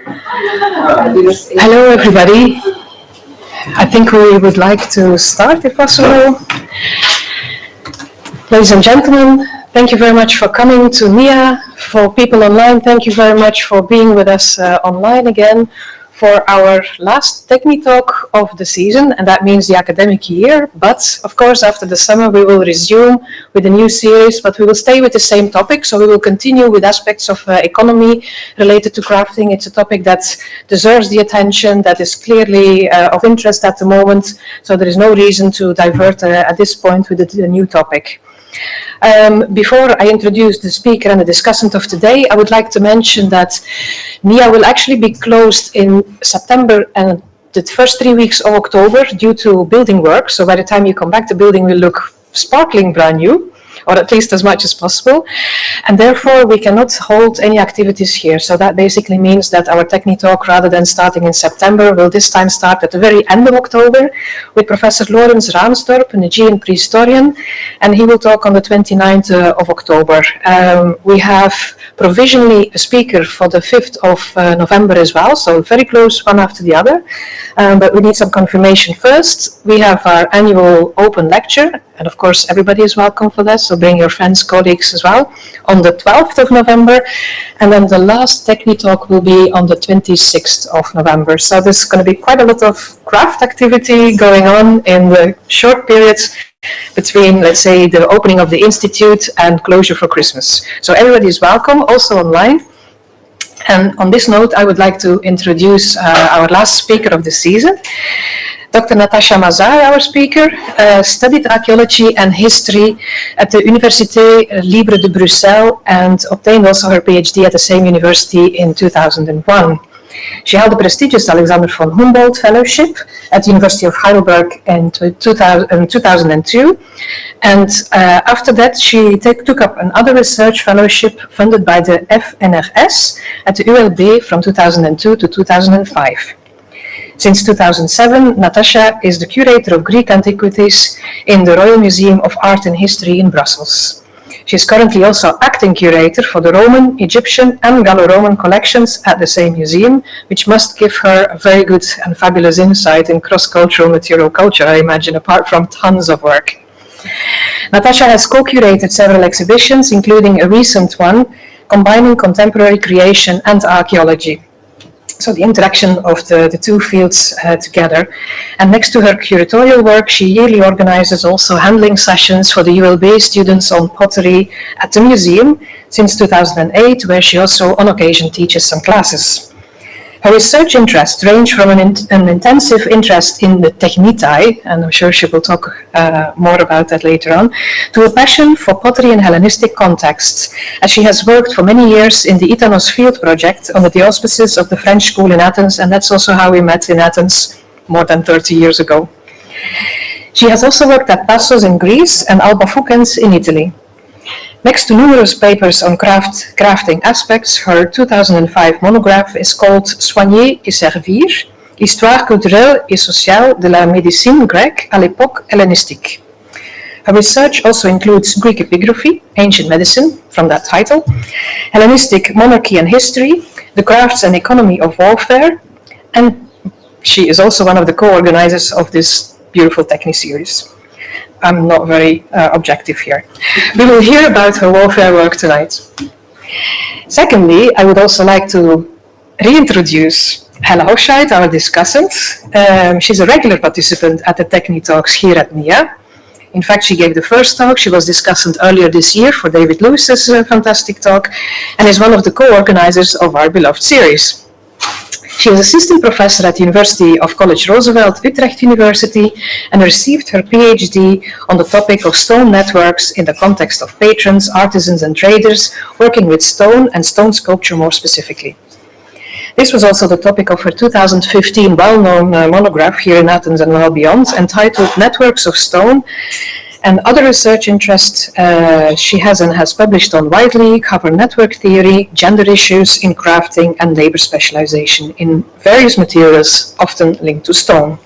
Hello everybody. I think we would like to start if possible. Ladies and gentlemen, thank you very much for coming to NIA. For people online, thank you very much for being with us online again for our last TEXNH talk of the season, and that means the academic year. But of course, after the summer, we will resume with a new series, but we will stay with the same topic. So we will continue with aspects of economy related to crafting. It's a topic that deserves the attention, that is clearly of interest at the moment. So there is no reason to divert at this point with the new topic. Before I introduce the speaker and the discussant of today, I would like to mention that NIA will actually be closed in September and the first 3 weeks of October due to building work. So by the time you come back, the building will look sparkling brand new, or at least as much as possible. And therefore, we cannot hold any activities here. So that basically means that our TEXNH talk, rather than starting in September, will this time start at the very end of October with Professor Lorenz Ransdorp, an Aegean prehistorian, and he will talk on the 29th of October. We have provisionally a speaker for the 5th of November as well, so very close one after the other. But we need some confirmation first. We have our annual open lecture, and of course everybody is welcome for that, so bring your friends, colleagues as well, on the 12th of November. And then the last TEXNH talk will be on the 26th of November. So there's going to be quite a lot of craft activity going on in the short periods between, let's say, the opening of the Institute and closure for Christmas. So everybody is welcome, also online. And on this note, I would like to introduce our last speaker of the season. Dr. Natacha Massar, our speaker, studied archaeology and history at the Université Libre de Bruxelles and obtained also her PhD at the same university in 2001. She held the prestigious Alexander von Humboldt Fellowship at the University of Heidelberg in 2002. And after that, she took up another research fellowship funded by the FNRS at the ULB from 2002 to 2005. Since 2007, Natacha is the curator of Greek antiquities in the Royal Museum of Art and History in Brussels. She is currently also acting curator for the Roman, Egyptian and Gallo-Roman collections at the same museum, which must give her a very good and fabulous insight in cross-cultural material culture, I imagine, apart from tons of work. Natacha has co-curated several exhibitions, including a recent one combining contemporary creation and archaeology. So the interaction of the two fields together. And next to her curatorial work, she yearly organizes also handling sessions for the ULB students on pottery at the museum since 2008, where she also on occasion teaches some classes. Her research interests range from an intensive interest in the technitai, and I'm sure she will talk more about that later on, to a passion for pottery in Hellenistic contexts, as she has worked for many years in the Itanos Field Project under the auspices of the French school in Athens, and that's also how we met in Athens more than 30 years ago. She has also worked at Passos in Greece and Alba Fukens in Italy. Next to numerous papers on crafting aspects, her 2005 monograph is called Soigner et servir, Histoire culturelle et sociale de la médecine grecque à l'époque hellénistique. Her research also includes Greek epigraphy, ancient medicine, from that title, Hellenistic monarchy and history, the crafts and economy of warfare, and she is also one of the co-organizers of this beautiful TEXNH series. I'm not very objective here. We will hear about her warfare work tonight. Secondly, I would also like to reintroduce Helle Hochscheid, our discussant. She's a regular participant at the TEXNH talks here at NIA. In fact, she gave the first talk. She was discussant earlier this year for David Lewis's fantastic talk, and is one of the co-organizers of our beloved series. She is assistant professor at the University of College Roosevelt, Utrecht University, and received her PhD on the topic of stone networks in the context of patrons, artisans, and traders working with stone and stone sculpture more specifically. This was also the topic of her 2015 well-known monograph here in Athens and well beyond, entitled Networks of Stone, and other research interests she has and has published on widely cover network theory, gender issues in crafting, and labor specialization in various materials, often linked to stone.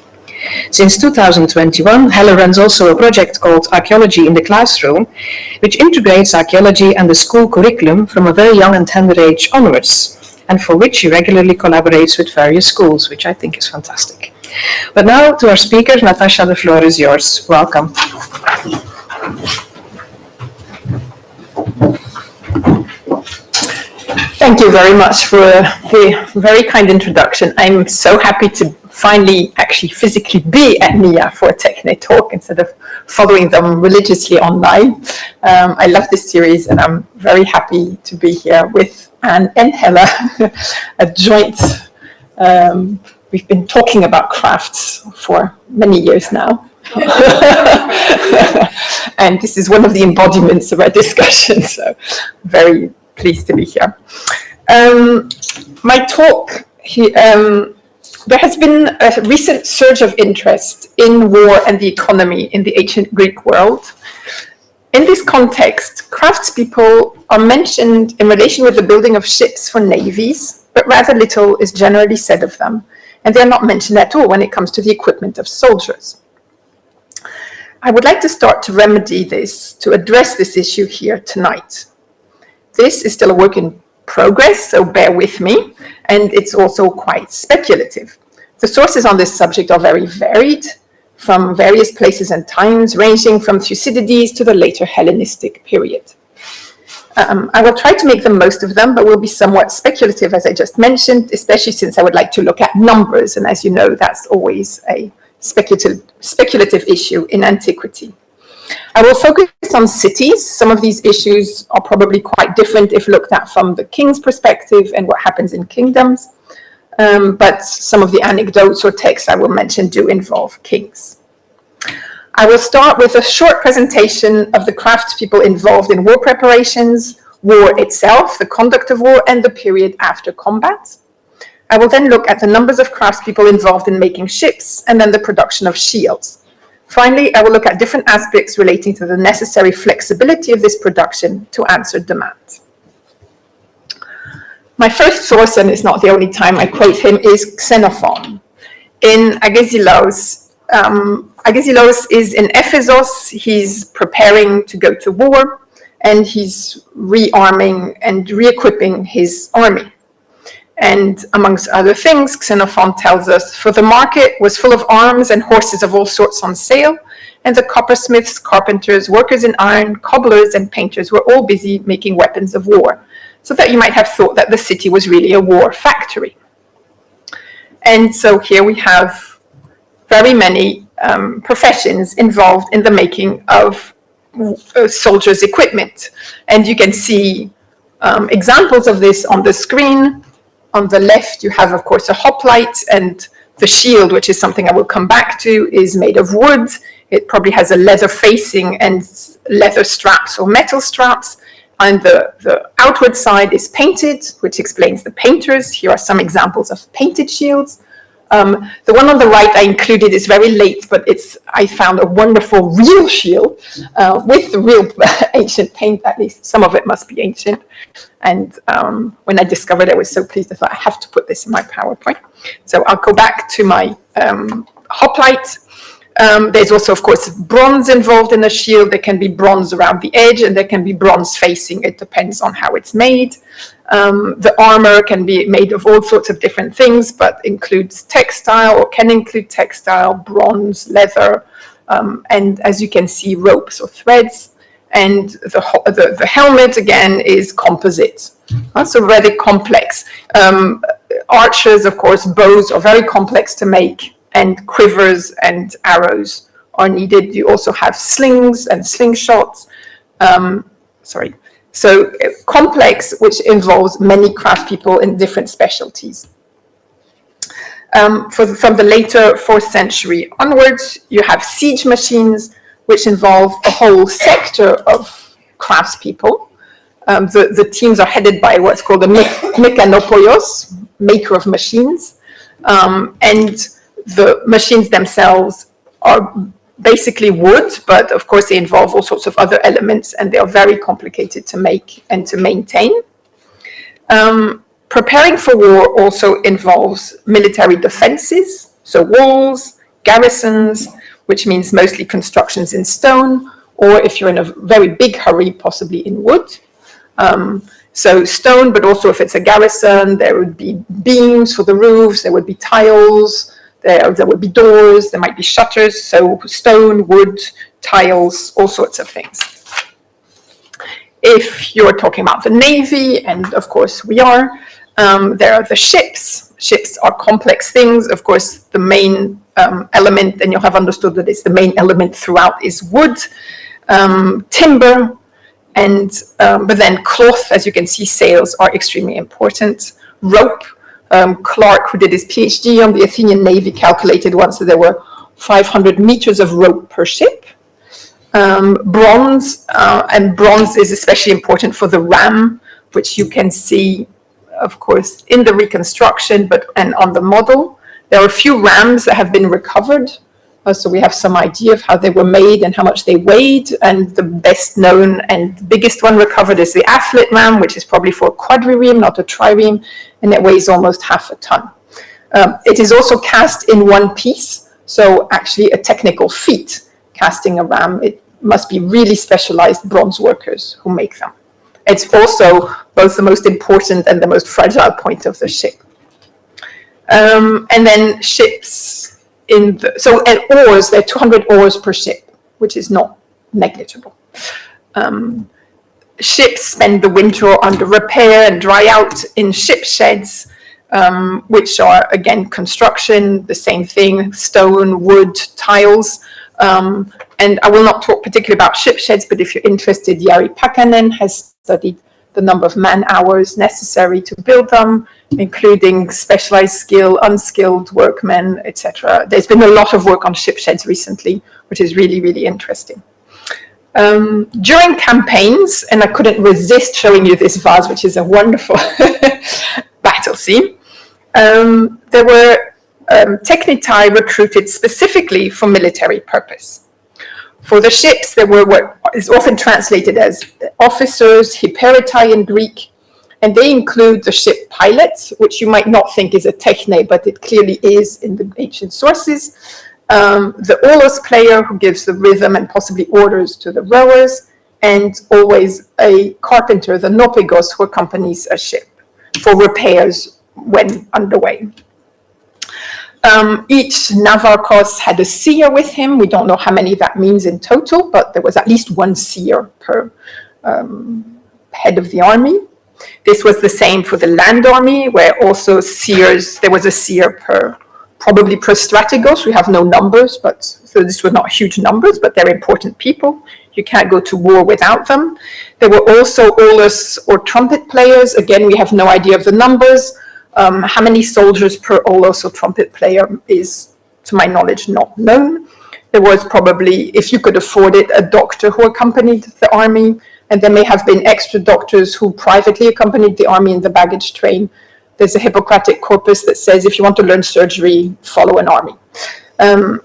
Since 2021, Helle runs also a project called Archaeology in the Classroom, which integrates archaeology and the school curriculum from a very young and tender age onwards. and for which he regularly collaborates with various schools, which I think is fantastic. But now to our speaker, Natacha, the floor is yours. Welcome. Thank you very much for the very kind introduction. I'm so happy to finally actually physically be at NIA for a TEXNH talk instead of following them religiously online. I love this series and I'm very happy to be here with Anne and Helle, a joint, we've been talking about crafts for many years now. And this is one of the embodiments of our discussion, so very pleased to be here. My talk, there has been a recent surge of interest in war and the economy in the ancient Greek world. In this context, craftspeople are mentioned in relation with the building of ships for navies, but rather little is generally said of them, and they are not mentioned at all when it comes to the equipment of soldiers. I would like to start to remedy this, to address this issue here tonight. This is still a work in progress, so bear with me, and it's also quite speculative. The sources on this subject are very varied, from various places and times, ranging from Thucydides to the later Hellenistic period. I will try to make the most of them, but will be somewhat speculative, as I just mentioned, especially since I would like to look at numbers, and as you know, that's always a speculative issue in antiquity. I will focus on cities. Some of these issues are probably quite different if looked at from the king's perspective and what happens in kingdoms. But some of the anecdotes or texts I will mention do involve kings. I will start with a short presentation of the craftspeople involved in war preparations, war itself, the conduct of war, and the period after combat. I will then look at the numbers of craftspeople involved in making ships, and then the production of shields. Finally, I will look at different aspects relating to the necessary flexibility of this production to answer demand. My first source, and it's not the only time I quote him, is Xenophon. In Agesilaus, Agesilaus is in Ephesus. He's preparing to go to war, and he's rearming and re-equipping his army. And amongst other things, Xenophon tells us, for the market was full of arms and horses of all sorts on sale, and the coppersmiths, carpenters, workers in iron, cobblers, and painters were all busy making weapons of war, so that you might have thought that the city was really a war factory. And so here we have very many professions involved in the making of soldiers' equipment. And you can see examples of this on the screen. On the left, you have, of course, a hoplite, and the shield, which is something I will come back to, is made of wood. It probably has a leather facing and leather straps or metal straps. And the outward side is painted, which explains the painters. Here are some examples of painted shields. The one on the right I included is very late, but I found a wonderful real shield with the real ancient paint. At least some of it must be ancient. And when I discovered it, I was so pleased. I thought, I have to put this in my PowerPoint. So I'll go back to my hoplite. There's also, of course, bronze involved in the shield. There can be bronze around the edge, and there can be bronze facing. It depends on how it's made. The armor can be made of all sorts of different things, but includes textile, or can include textile, bronze, leather, and as you can see, ropes or threads. And the helmet, again, is composite. So very complex. Archers, of course, bows are very complex to make, and quivers and arrows are needed. You also have slings and slingshots. So complex, which involves many craftspeople in different specialties. From the later 4th century onwards, you have siege machines, which involve a whole sector of craftspeople. The teams are headed by what's called a mechanopoios, maker of machines. And the machines themselves are basically wood, but of course they involve all sorts of other elements, and they are very complicated to make and to maintain. Preparing for war also involves military defenses, so walls, garrisons, which means mostly constructions in stone, or if you're in a very big hurry, possibly in wood. So stone, but also if it's a garrison, there would be beams for the roofs, there would be tiles, there would be doors, there might be shutters, so stone, wood, tiles, all sorts of things. If you're talking about the Navy, and of course we are, there are the ships. Ships are complex things. Of course, the main element, and you'll have understood that it's the main element throughout, is wood, timber, and but then cloth, as you can see, sails are extremely important. Rope. Clark, who did his PhD on the Athenian Navy, calculated once that there were 500 meters of rope per ship. Bronze, and bronze is especially important for the ram, which you can see, of course, in the reconstruction, and on the model. There are a few rams that have been recovered, so we have some idea of how they were made and how much they weighed, and the best known and biggest one recovered is the athlete ram, which is probably for a quadrireme, not a trireme, and it weighs almost half a ton. It is also cast in one piece, so actually a technical feat, casting a ram. It must be really specialized bronze workers who make them. It's also both the most important and the most fragile point of the ship. And then ships and oars, there are 200 oars per ship, which is not negligible. Ships spend the winter under repair and dry out in ship sheds, which are, again, construction, the same thing, stone, wood, tiles. And I will not talk particularly about ship sheds, but if you're interested, Jari Pakanen has studied the number of man-hours necessary to build them, including specialized skill, unskilled workmen, etc. There's been a lot of work on ship sheds recently, which is really, really interesting. During campaigns, and I couldn't resist showing you this vase, which is a wonderful battle scene, there were technitai recruited specifically for military purpose. For the ships, there were what is often translated as officers, hyperitai in Greek, and they include the ship pilots, which you might not think is a techne, but it clearly is in the ancient sources. The olos player, who gives the rhythm and possibly orders to the rowers, and always a carpenter, the nopegos, who accompanies a ship for repairs when underway. Each navarchos had a seer with him. We don't know how many that means in total, but there was at least one seer per head of the army. This was the same for the land army, where also seers, there was a seer probably per strategos. We have no numbers, so this were not huge numbers, but they're important people. You can't go to war without them. There were also olos or trumpet players. Again, we have no idea of the numbers. How many soldiers per olos or trumpet player is, to my knowledge, not known. There was probably, if you could afford it, a doctor who accompanied the army, and there may have been extra doctors who privately accompanied the army in the baggage train. There's a Hippocratic corpus that says if you want to learn surgery, follow an army. From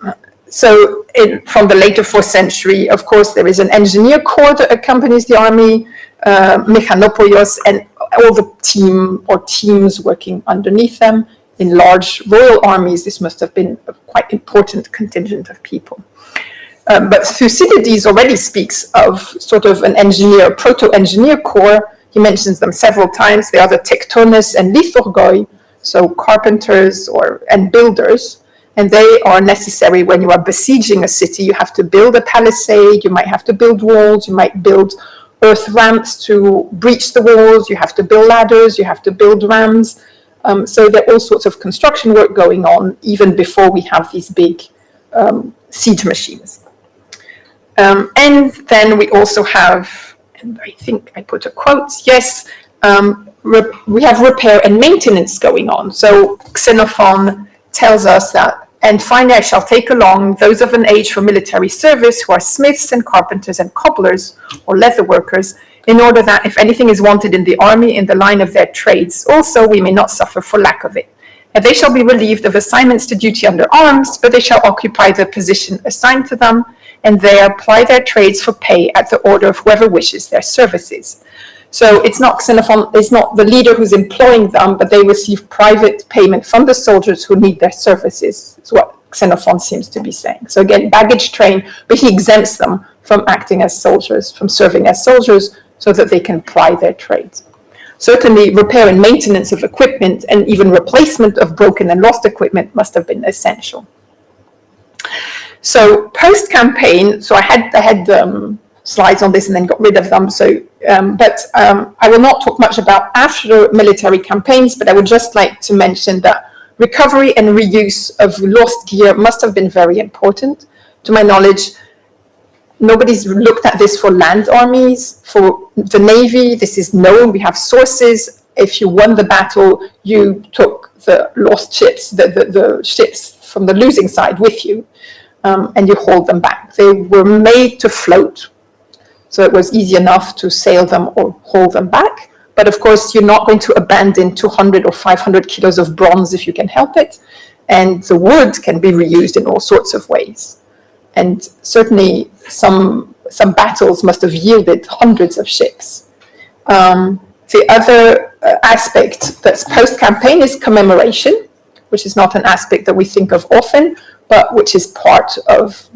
the later 4th century, of course, there is an engineer corps that accompanies the army, mechanopoios, and all the team or teams working underneath them. In large royal armies, this must have been a quite important contingent of people. But Thucydides already speaks of sort of an engineer, proto-engineer corps. He mentions them several times. They are the tektones and lithorgoi, so carpenters and builders. And they are necessary when you are besieging a city. You have to build a palisade, you might have to build walls, you might build earth ramps to breach the walls, you have to build ladders, you have to build rams. So there are all sorts of construction work going on even before we have these big siege machines. And then we also have, and I think I put a quote, yes, we have repair and maintenance going on. So Xenophon tells us that, and finally I shall take along those of an age for military service who are smiths and carpenters and cobblers or leather workers, in order that if anything is wanted in the army in the line of their trades, also we may not suffer for lack of it. And they shall be relieved of assignments to duty under arms, but they shall occupy the position assigned to them, and there apply their trades for pay at the order of whoever wishes their services. So it's not Xenophon, it's not the leader who's employing them, but they receive private payment from the soldiers who need their services. That's what Xenophon seems to be saying. So again, baggage train, but he exempts them from acting as soldiers, from serving as soldiers, so that they can ply their trades. Certainly repair and maintenance of equipment and even replacement of broken and lost equipment must have been essential. So post-campaign, so I had slides on this and then got rid of them. So, I will not talk much about after military campaigns, but I would just like to mention that recovery and reuse of lost gear must have been very important. To my knowledge, nobody's looked at this for land armies. For the Navy, this is known. We have sources. If you won the battle, you took the lost ships, the ships from the losing side with you, and you hauled them back. They were made to float, so it was easy enough to sail them or haul them back. But of course, you're not going to abandon 200 or 500 kilos of bronze if you can help it. And the wood can be reused in all sorts of ways. And certainly some battles must have yielded hundreds of ships. The other aspect that's post-campaign is commemoration, which is not an aspect that we think of often, but which is part of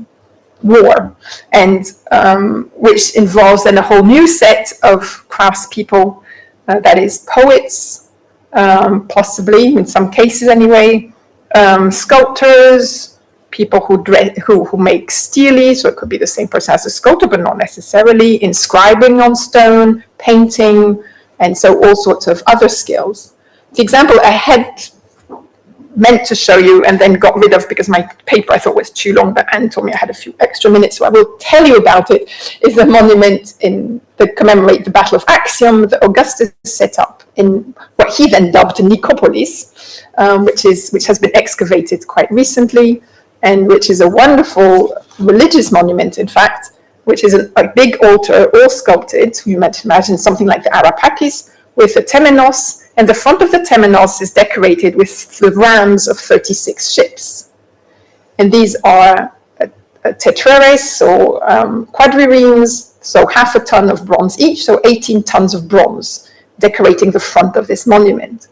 war, and which involves then a whole new set of craftspeople, that is poets, possibly in some cases anyway, sculptors, people who make stele, so it could be the same person as a sculptor, but not necessarily, inscribing on stone, painting, and so all sorts of other skills. The example I had meant to show you and then got rid of because my paper I thought was too long, but Anne told me I had a few extra minutes, so I will tell you about it, is a monument that commemorates the Battle of Actium that Augustus set up in what he then dubbed Nicopolis, which has been excavated quite recently, and which is a wonderful religious monument, in fact, which is a big altar, all sculpted. You might imagine something like the Arapakis, with a temenos, and the front of the temenos is decorated with the rams of 36 ships. And these are tetrares, or quadriremes, so half a ton of bronze each, so 18 tons of bronze, decorating the front of this monument.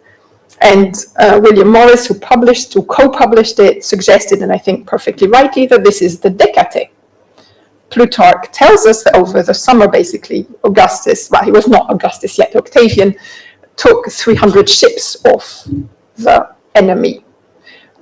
And William Morris, who co-published it, suggested, and I think perfectly rightly, that this is the Decate. Plutarch tells us that over the summer, basically, Augustus, well, he was not Augustus yet, Octavian, took 300 ships off the enemy.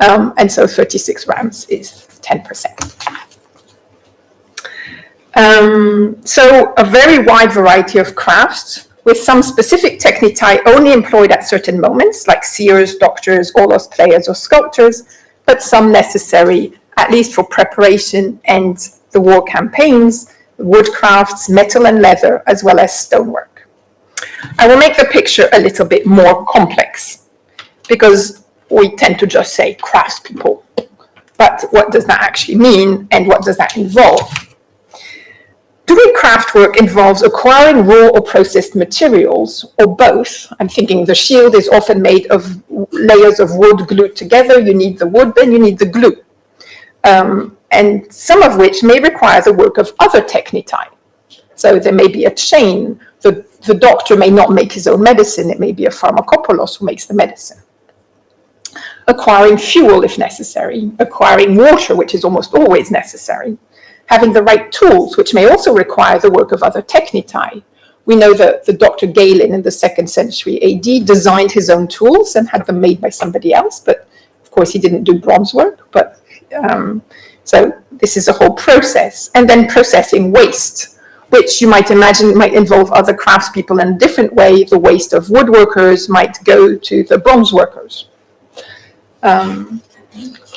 And so 36 rams is 10%. So a very wide variety of crafts, with some specific technici only employed at certain moments, like seers, doctors, aulos, players, or sculptors, but some necessary, at least for preparation and the war campaigns, woodcrafts, metal and leather, as well as stonework. I will make the picture a little bit more complex, because we tend to just say craftspeople. But what does that actually mean, and what does that involve? Doing craft work involves acquiring raw or processed materials, or both. I'm thinking the shield is often made of layers of wood glued together. You need the wood, then you need the glue. And some of which may require the work of other technici. So there may be a chain. The doctor may not make his own medicine. It may be a pharmacopolos who makes the medicine. Acquiring fuel if necessary. Acquiring water, which is almost always necessary. Having the right tools, which may also require the work of other technici. We know that the Dr. Galen in the 2nd century AD designed his own tools and had them made by somebody else, but of course he didn't do bronze work. But so this is a whole process. And then processing waste, which you might imagine might involve other craftspeople in a different way. The waste of woodworkers might go to the bronze workers.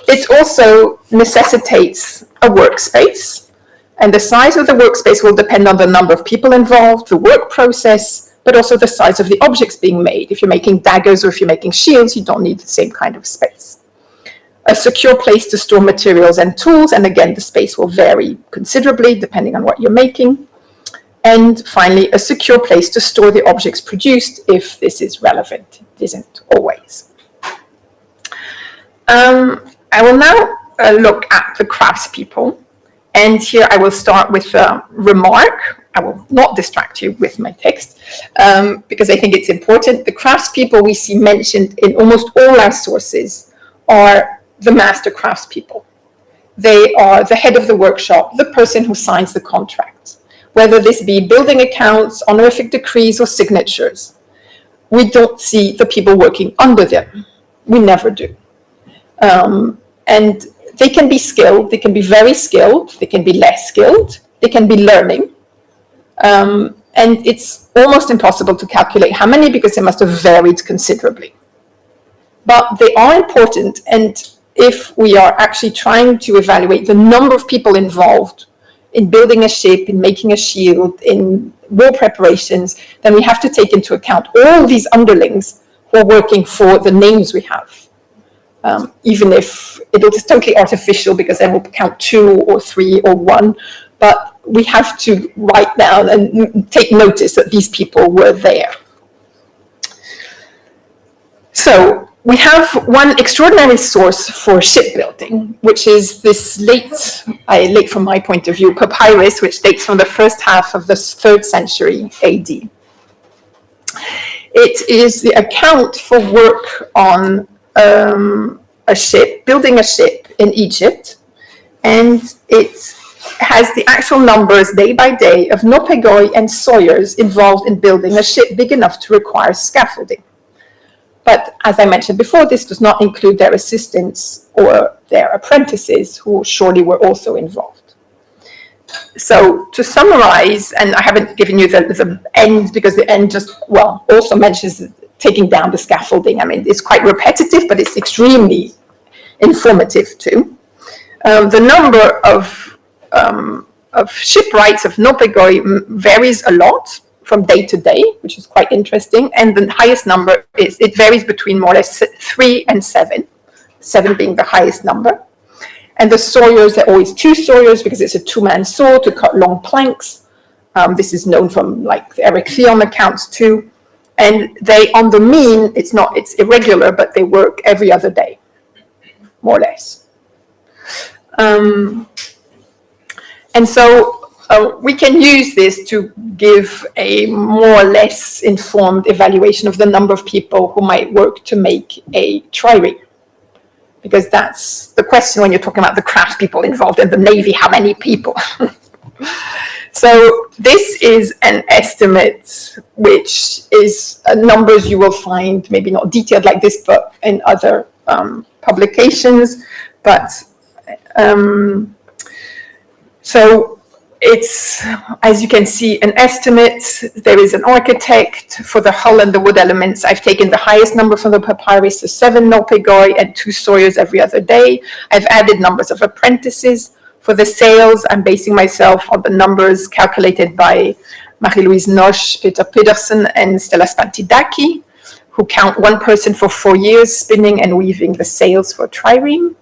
It also necessitates a workspace, and the size of the workspace will depend on the number of people involved, the work process, but also the size of the objects being made. If you're making daggers or if you're making shields, you don't need the same kind of space. A secure place to store materials and tools, and again, the space will vary considerably depending on what you're making. And finally, a secure place to store the objects produced if this is relevant. It isn't always. I will now look at the craftspeople, and here I will start with a remark. I will not distract you with my text, because I think it's important. The craftspeople we see mentioned in almost all our sources are the master craftspeople. They are the head of the workshop, the person who signs the contract, whether this be building accounts, honorific decrees, or signatures. we don't see the people working under them. We never do. And they can be skilled, they can be very skilled, they can be less skilled, they can be learning. And it's almost impossible to calculate how many because they must have varied considerably. But they are important, and if we are actually trying to evaluate the number of people involved in building a ship, in making a shield, in war preparations, then we have to take into account all these underlings who are working for the names we have. Even if it is totally artificial because then we'll count 2 or 3 or 1, but we have to write down and take notice that these people were there. So we have one extraordinary source for shipbuilding, which is this late from my point of view, papyrus, which dates from the first half of the 3rd century AD. It is the account for work on a ship, building a ship in Egypt, and it has the actual numbers day by day of nopegoi and sawyers involved in building a ship big enough to require scaffolding. But as I mentioned before, this does not include their assistants or their apprentices, who surely were also involved. So to summarize, and I haven't given you the end because the end just, well, also mentions taking down the scaffolding. I mean, it's quite repetitive, but it's extremely informative too. The number of shipwrights of nopegoi varies a lot from day to day, which is quite interesting. And the highest number it varies between more or less 3 and 7, 7 being the highest number. And the sawyers, there are always 2 sawyers because it's a 2-man saw to cut long planks. This is known from like the Eric Theon accounts too. And they, on the mean, it's irregular, but they work every other day, more or less. And so we can use this to give a more or less informed evaluation of the number of people who might work to make a trireme. Because that's the question when you're talking about the craftspeople involved in the Navy, how many people? So this is an estimate, which is numbers you will find, maybe not detailed like this, but in other publications. But so it's, as you can see, an estimate. There is an architect for the hull and the wood elements. I've taken the highest number from the papyrus, the 7 nopegoi and 2 sawyers every other day. I've added numbers of apprentices. For the sails, I'm basing myself on the numbers calculated by Marie-Louise Noche, Peter Pedersen, and Stella Spantidaki, who count 1 person for 4 years spinning and weaving the sails for trireme.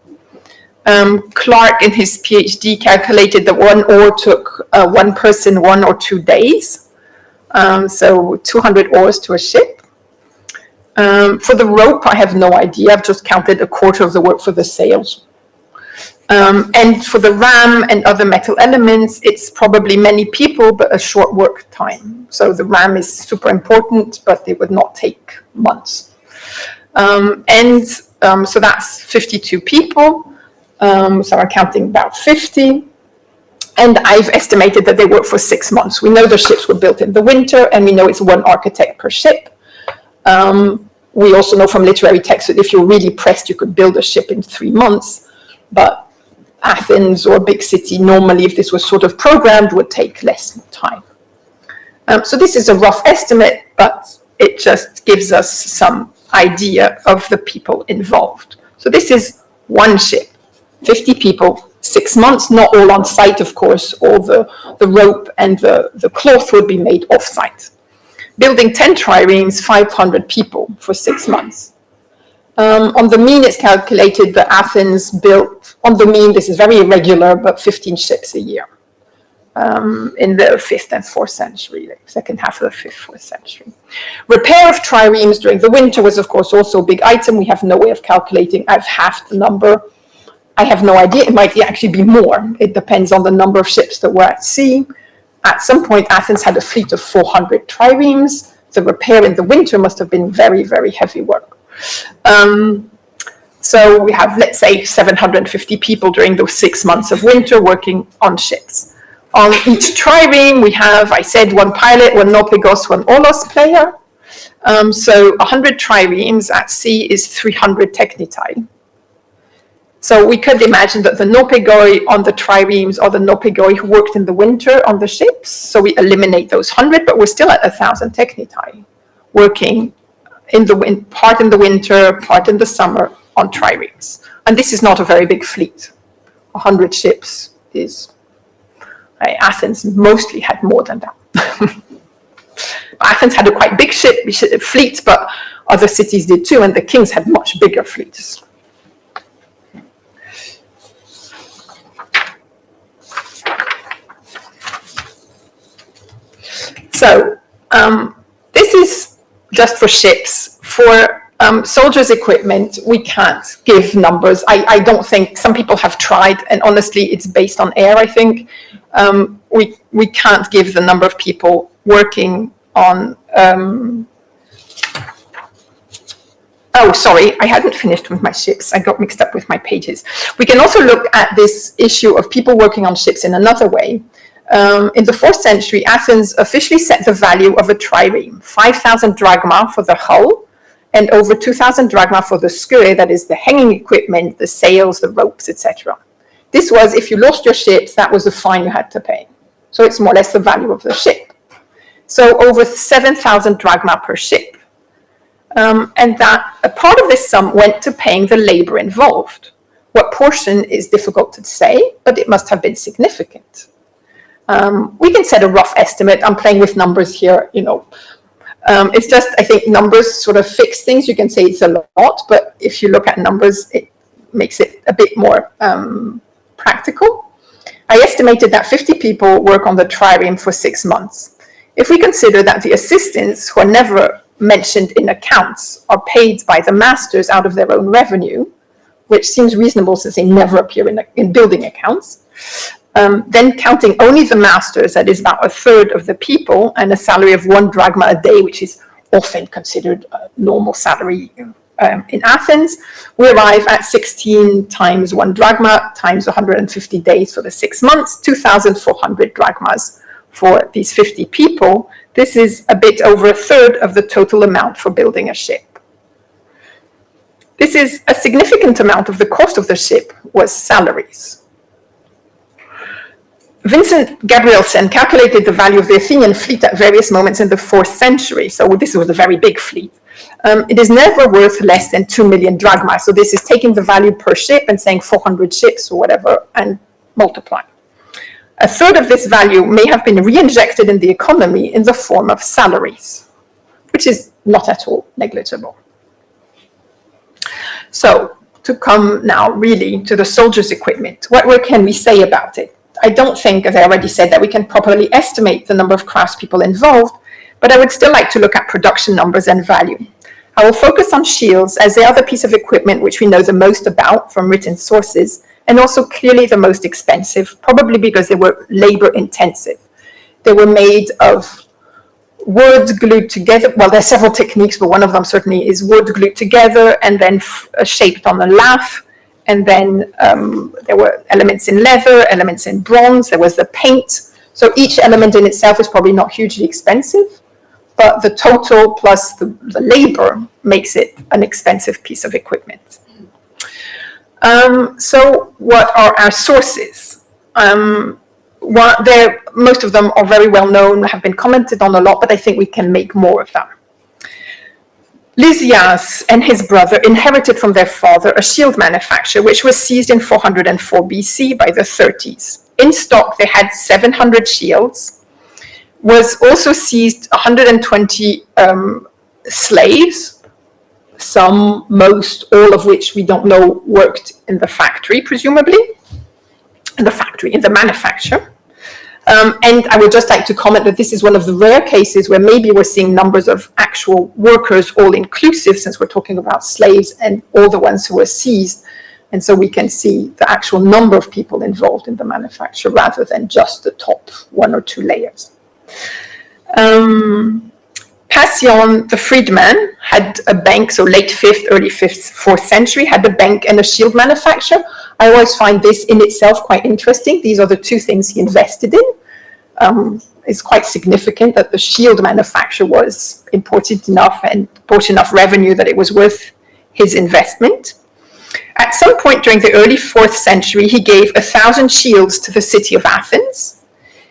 Clark, in his PhD, calculated that 1 oar took 1 person 1 or 2 days, so 200 oars to a ship. For the rope, I have no idea. I've just counted a quarter of the work for the sails. And for the ram and other metal elements, it's probably many people, but a short work time. So the ram is super important, but it would not take months. So that's 52 people. So I'm counting about 50. And I've estimated that they work for 6 months. We know the ships were built in the winter, and we know it's 1 architect per ship. We also know from literary texts that if you're really pressed, you could build a ship in 3 months. But Athens or a big city, normally, if this was sort of programmed, would take less time. So this is a rough estimate, but it just gives us some idea of the people involved. So this is 1 ship, 50 people, 6 months, not all on site, of course. All the rope and the cloth would be made off-site. Building 10 triremes, 500 people for 6 months. On the mean, it's calculated that Athens built, on the mean, this is very irregular, but 15 ships a year in the 5th and 4th century, the second half of the 5th, 4th century. Repair of triremes during the winter was, of course, also a big item. We have no way of calculating. I've halved the number. I have no idea. It might actually be more. It depends on the number of ships that were at sea. At some point, Athens had a fleet of 400 triremes. The repair in the winter must have been very, very heavy work. So we have, let's say, 750 people during those 6 months of winter working on ships. On each trireme, we have, I said, 1 pilot, 1 nopegos, 1 olos player. So 100 triremes at sea is 300 teknityle. So we could imagine that the nopegoi on the triremes are the nopegoi who worked in the winter on the ships. So we eliminate those 100, but we're still at 1,000 teknityle working in the part in the winter, part in the summer on triremes. And this is not a very big fleet. 100 ships is, Athens mostly had more than that. Athens had a quite big fleet, but other cities did too, and the kings had much bigger fleets. So this is just for ships. For soldiers' equipment, we can't give numbers. I don't think, some people have tried, and honestly, it's based on air, I think. We can't give the number of people working on... oh, sorry, I hadn't finished with my ships. I got mixed up with my pages. We can also look at this issue of people working on ships in another way. In the 4th century, Athens officially set the value of a trireme, 5,000 drachma for the hull, and over 2,000 drachma for the skue, that is the hanging equipment, the sails, the ropes, etc. This was, if you lost your ships, that was the fine you had to pay. So it's more or less the value of the ship. So over 7,000 drachma per ship. And that a part of this sum went to paying the labor involved. What portion is difficult to say, but it must have been significant. We can set a rough estimate. I'm playing with numbers here, you know. It's just, I think numbers sort of fix things. You can say it's a lot, but if you look at numbers, it makes it a bit more practical. I estimated that 50 people work on the trireme for 6 months. If we consider that the assistants, who are never mentioned in accounts, are paid by the masters out of their own revenue, which seems reasonable since they never appear in building accounts, then counting only the masters, that is about a third of the people, and a salary of 1 drachma a day, which is often considered a normal salary in Athens, we arrive at 16 times 1 drachma times 150 days for the 6 months, 2,400 drachmas for these 50 people. This is a bit over a third of the total amount for building a ship. This is a significant amount of the cost of the ship was salaries. Vincent Gabrielsen calculated the value of the Athenian fleet at various moments in the 4th century. So this was a very big fleet. It is never worth less than 2 million drachma. So this is taking the value per ship and saying 400 ships or whatever and multiplying. A third of this value may have been re-injected in the economy in the form of salaries, which is not at all negligible. So to come now really to the soldiers' equipment, what can we say about it? I don't think, as I already said, that we can properly estimate the number of craftspeople involved, but I would still like to look at production numbers and value. I will focus on shields as they are the piece of equipment which we know the most about from written sources, and also clearly the most expensive, probably because they were labor intensive. They were made of wood glued together. Well, there are several techniques, but one of them certainly is wood glued together and then shaped on a lathe. And then there were elements in leather, elements in bronze, there was the paint. So each element in itself is probably not hugely expensive, but the total plus the labor makes it an expensive piece of equipment. So what are our sources? Most of them are very well known, have been commented on a lot, but I think we can make more of them. Lysias and his brother inherited from their father a shield manufacture, which was seized in 404 BC by the 30s. In stock, they had 700 shields. Was also seized 120 slaves, some, most, all of which we don't know worked in the factory, presumably. In the manufacture. And I would just like to comment that this is one of the rare cases where maybe we're seeing numbers of actual workers all inclusive, since we're talking about slaves and all the ones who were seized. And so we can see the actual number of people involved in the manufacture rather than just the top 1 or 2 layers. Passion, the freedman, had a bank, so late 5th, early 4th century, had a bank and a shield manufacture. I always find this in itself quite interesting. These are the 2 things he invested in. is quite significant that the shield manufacture was important enough and brought enough revenue that it was worth his investment. At some point during the early 4th century, he gave 1,000 shields to the city of Athens.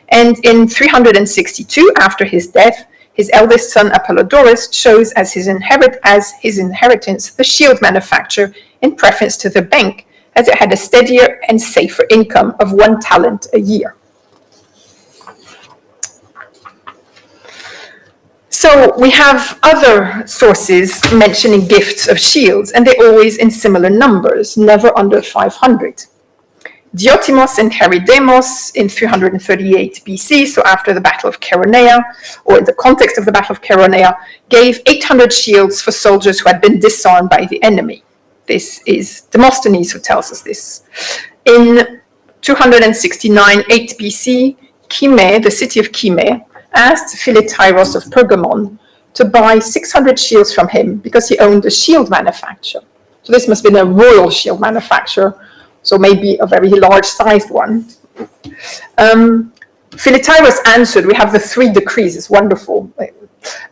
And in 362, after his death, his eldest son Apollodorus chose as his inheritance the shield manufacture in preference to the bank, as it had a steadier and safer income of 1 talent a year. So we have other sources mentioning gifts of shields, and they're always in similar numbers, never under 500. Diotimos and Charydemos in 338 BC, so after the Battle of Chaeronea, or in the context of the Battle of Chaeronea, gave 800 shields for soldiers who had been disarmed by the enemy. This is Demosthenes who tells us this. In 269, 8 BC, Kyme, the city of Kyme, asked Philetairos of Pergamon to buy 600 shields from him because he owned a shield manufacturer. So this must have been a royal shield manufacturer, so maybe a very large-sized one. Philetairos answered, we have the 3 decrees, it's wonderful.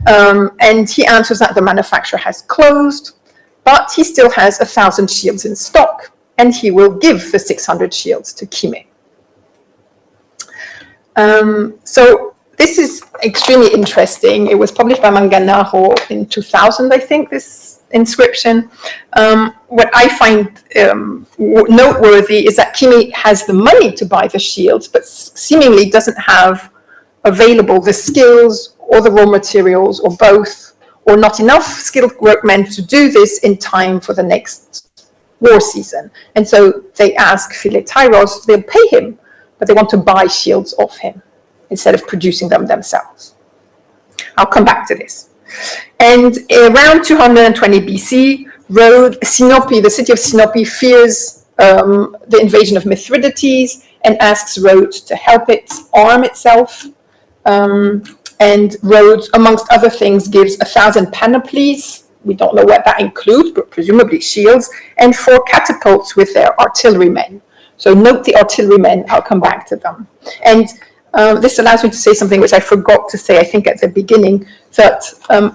And he answers that the manufacturer has closed, but he still has 1,000 shields in stock, and he will give the 600 shields to Kyme. So this is extremely interesting. It was published by Manganaro in 2000, I think, this inscription. What I find noteworthy is that Kyme has the money to buy the shields, but seemingly doesn't have available the skills or the raw materials or both, or not enough skilled workmen to do this in time for the next war season. And so they ask Philetairos, they'll pay him, but they want to buy shields off him instead of producing them themselves. I'll come back to this. And around 220 BC, Sinope, the city of Sinope, fears the invasion of Mithridates and asks Rhodes to help it arm itself. And Rhodes, amongst other things, gives 1,000 panoplies. We don't know what that includes, but presumably shields, and 4 catapults with their artillerymen. So note the artillerymen, I'll come back to them. And this allows me to say something which I forgot to say, I think, at the beginning, that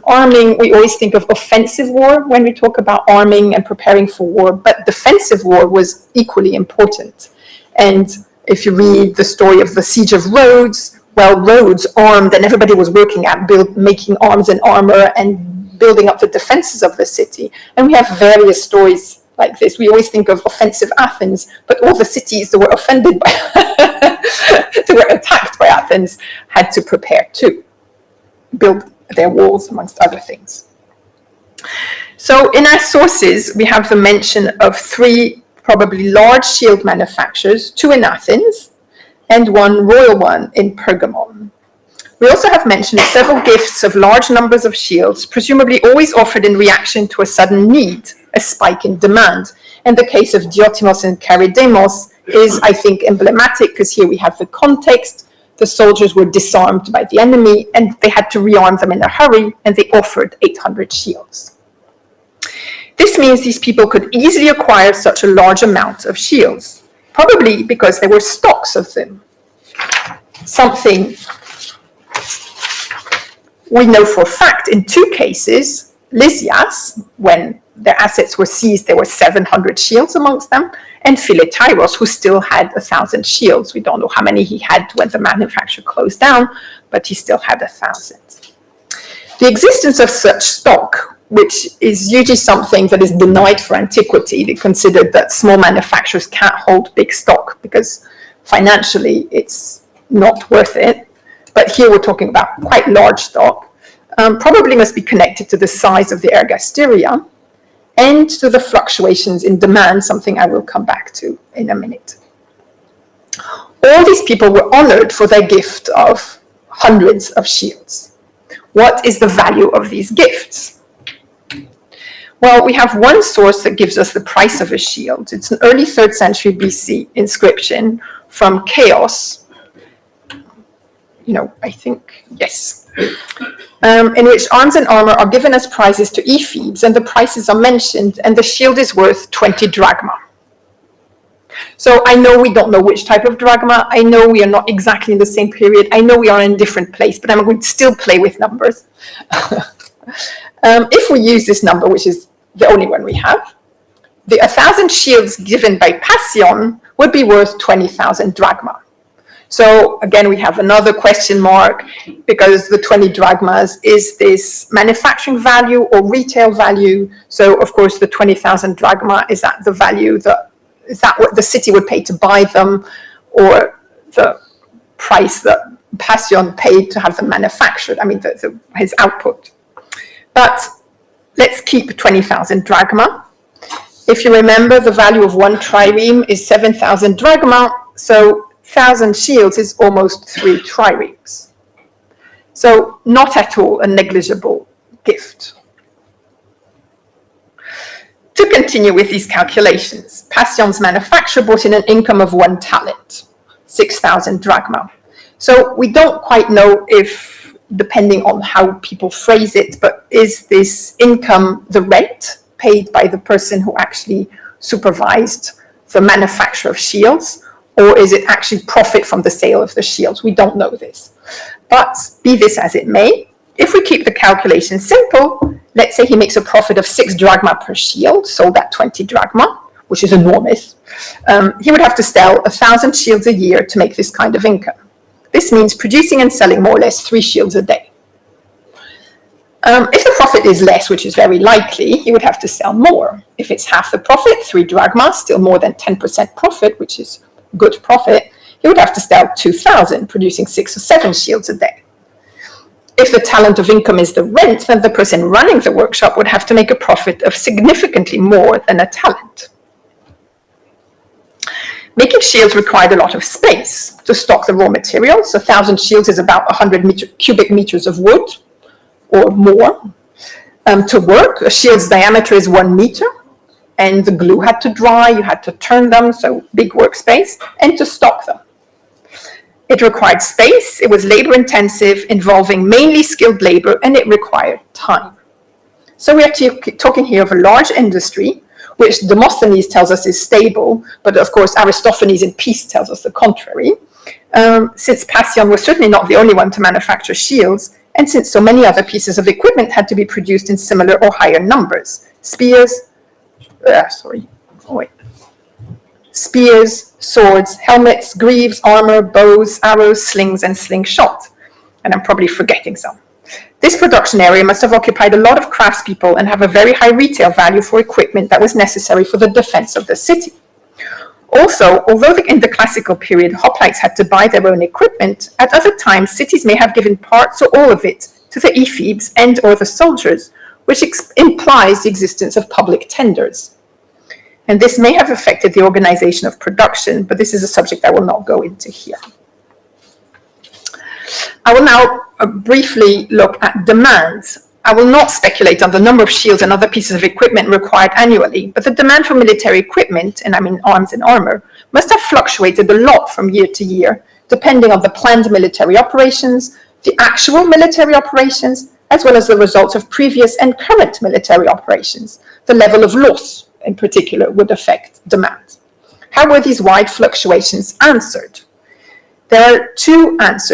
arming, we always think of offensive war when we talk about arming and preparing for war, but defensive war was equally important. And if you read the story of the siege of Rhodes, well, Rhodes armed, and everybody was working at making arms and armor and building up the defenses of the city. And we have various stories like this. We always think of offensive Athens, but all the cities that were offended by, that were attacked by Athens, had to prepare to build their walls, amongst other things. So in our sources, we have the mention of 3 probably large shield manufacturers, 2 in Athens, and 1 royal one in Pergamon. We also have mentioned several gifts of large numbers of shields, presumably always offered in reaction to a sudden need, a spike in demand. And the case of Diotimos and Charydemos is, I think, emblematic, because here we have the context. The soldiers were disarmed by the enemy, and they had to rearm them in a hurry, and they offered 800 shields. This means these people could easily acquire such a large amount of shields, probably because there were stocks of them. Something we know for a fact in 2 cases. Lysias, when their assets were seized, there were 700 shields amongst them, and Philetairos, who still had 1,000 shields. We don't know how many he had when the manufacture closed down, but he still had 1,000. The existence of such stock, which is usually something that is denied for antiquity, they considered that small manufacturers can't hold big stock because financially it's not worth it. But here we're talking about quite large stock. Probably must be connected to the size of the ergasteria and to the fluctuations in demand, something I will come back to in a minute. All these people were honored for their gift of hundreds of shields. What is the value of these gifts? Well, we have one source that gives us the price of a shield. It's an early 3rd century BC inscription from Chaos. I think, yes. In which arms and armor are given as prizes to ephebes, and the prices are mentioned, and the shield is worth 20 drachma. So I know we don't know which type of drachma. I know we are not exactly in the same period. I know we are in a different place, but I'm going to still play with numbers. If we use this number, which is the only one we have, the 1,000 shields given by Passion would be worth 20,000 drachma. So again, we have another question mark, because the 20 drachmas, is this manufacturing value or retail value? So of course the 20,000 drachma, is that the value, is that what the city would pay to buy them, or the price that Passion paid to have them manufactured? I mean, his output. But let's keep 20,000 drachma. If you remember, the value of one trireme is 7,000 drachma, so 1,000 shields is almost 3 triremes. So not at all a negligible gift. To continue with these calculations, Passion's manufacturer brought in an income of 1 talent, 6,000 drachma. So we don't quite know if, depending on how people phrase it, but is this income the rent paid by the person who actually supervised the manufacture of shields, or is it actually profit from the sale of the shields? We don't know this. But be this as it may, if we keep the calculation simple, let's say he makes a profit of 6 drachma per shield, sold at 20 drachma, which is enormous. He would have to sell 1,000 shields a year to make this kind of income. This means producing and selling more or less 3 shields a day. If the profit is less, which is very likely, he would have to sell more. If it's half the profit, 3 drachma, still more than 10% profit, which is good profit, he would have to sell 2,000, producing 6 or 7 shields a day. If the talent of income is the rent, then the person running the workshop would have to make a profit of significantly more than a talent. Making shields required a lot of space to stock the raw materials. 1,000 shields is about 100 cubic meters of wood, or more. To work, a shield's diameter is 1 meter, and the glue had to dry, you had to turn them, so big workspace, and to stock them. It required space, it was labor intensive, involving mainly skilled labor, and it required time. So we are talking here of a large industry, which Demosthenes tells us is stable, but of course Aristophanes in Peace tells us the contrary. Since Passion was certainly not the only one to manufacture shields, and since so many other pieces of equipment had to be produced in similar or higher numbers. Spears, swords, helmets, greaves, armor, bows, arrows, slings, and slingshot. And I'm probably forgetting some. This production area must have occupied a lot of craftspeople and have a very high retail value for equipment that was necessary for the defense of the city. Also, although in the classical period hoplites had to buy their own equipment, at other times cities may have given parts or all of it to the ephebes and or the soldiers, which implies the existence of public tenders. And this may have affected the organization of production, but this is a subject I will not go into here. I will now briefly look at demand. I will not speculate on the number of shields and other pieces of equipment required annually, but the demand for military equipment, and I mean arms and armor, must have fluctuated a lot from year to year, depending on the planned military operations, the actual military operations, as well as the results of previous and current military operations. The level of loss, in particular, would affect demand. How were these wide fluctuations answered? There are two types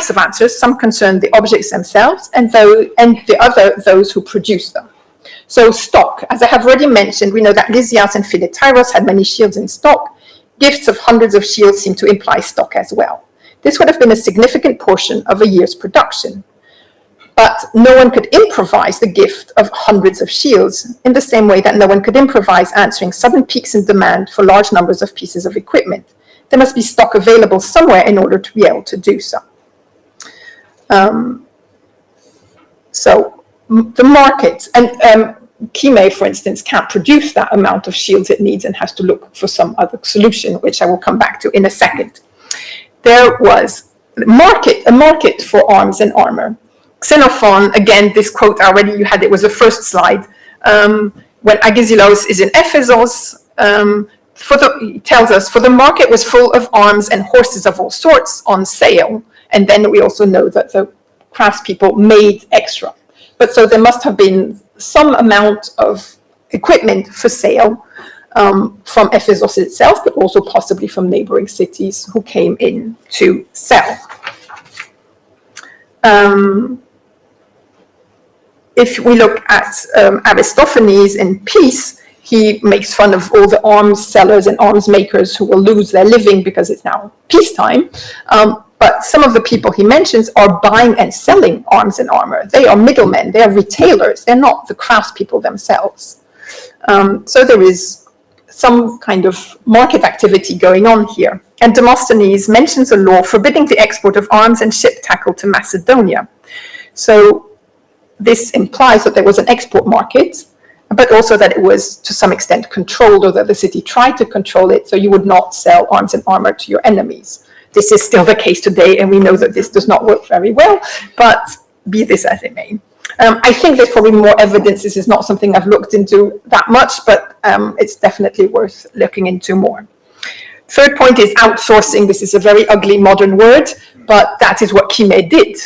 of answers. Some concern the objects themselves, and the other, those who produce them. So stock, as I have already mentioned, we know that Lysias and Philetyros had many shields in stock. Gifts of hundreds of shields seem to imply stock as well. This would have been a significant portion of a year's production. But no one could improvise the gift of hundreds of shields in the same way that no one could improvise answering sudden peaks in demand for large numbers of pieces of equipment. There must be stock available somewhere in order to be able to do so. So the market, and Chime, for instance, can't produce that amount of shields it needs and has to look for some other solution, which I will come back to in a second. There was a market for arms and armor. Xenophon, again, this quote already, you had it, was the first slide. When Agesilaus is in Ephesus, he tells us, for the market was full of arms and horses of all sorts on sale. And then we also know that the craftspeople made extra. But so there must have been some amount of equipment for sale. from Ephesus itself, but also possibly from neighboring cities who came in to sell. If we look at Aristophanes in Peace, he makes fun of all the arms sellers and arms makers who will lose their living because it's now peacetime. But some of the people he mentions are buying and selling arms and armor. They are middlemen, they are retailers, they're not the craftspeople themselves. So there is some kind of market activity going on here. And Demosthenes mentions a law forbidding the export of arms and ship tackle to Macedonia. So this implies that there was an export market, but also that it was to some extent controlled, or that the city tried to control it, so you would not sell arms and armor to your enemies. This is still the case today, and we know that this does not work very well, but be this as it may. I think there's probably more evidence. This is not something I've looked into that much, but it's definitely worth looking into more. Third point is outsourcing. This is a very ugly modern word, but that is what Kyme did.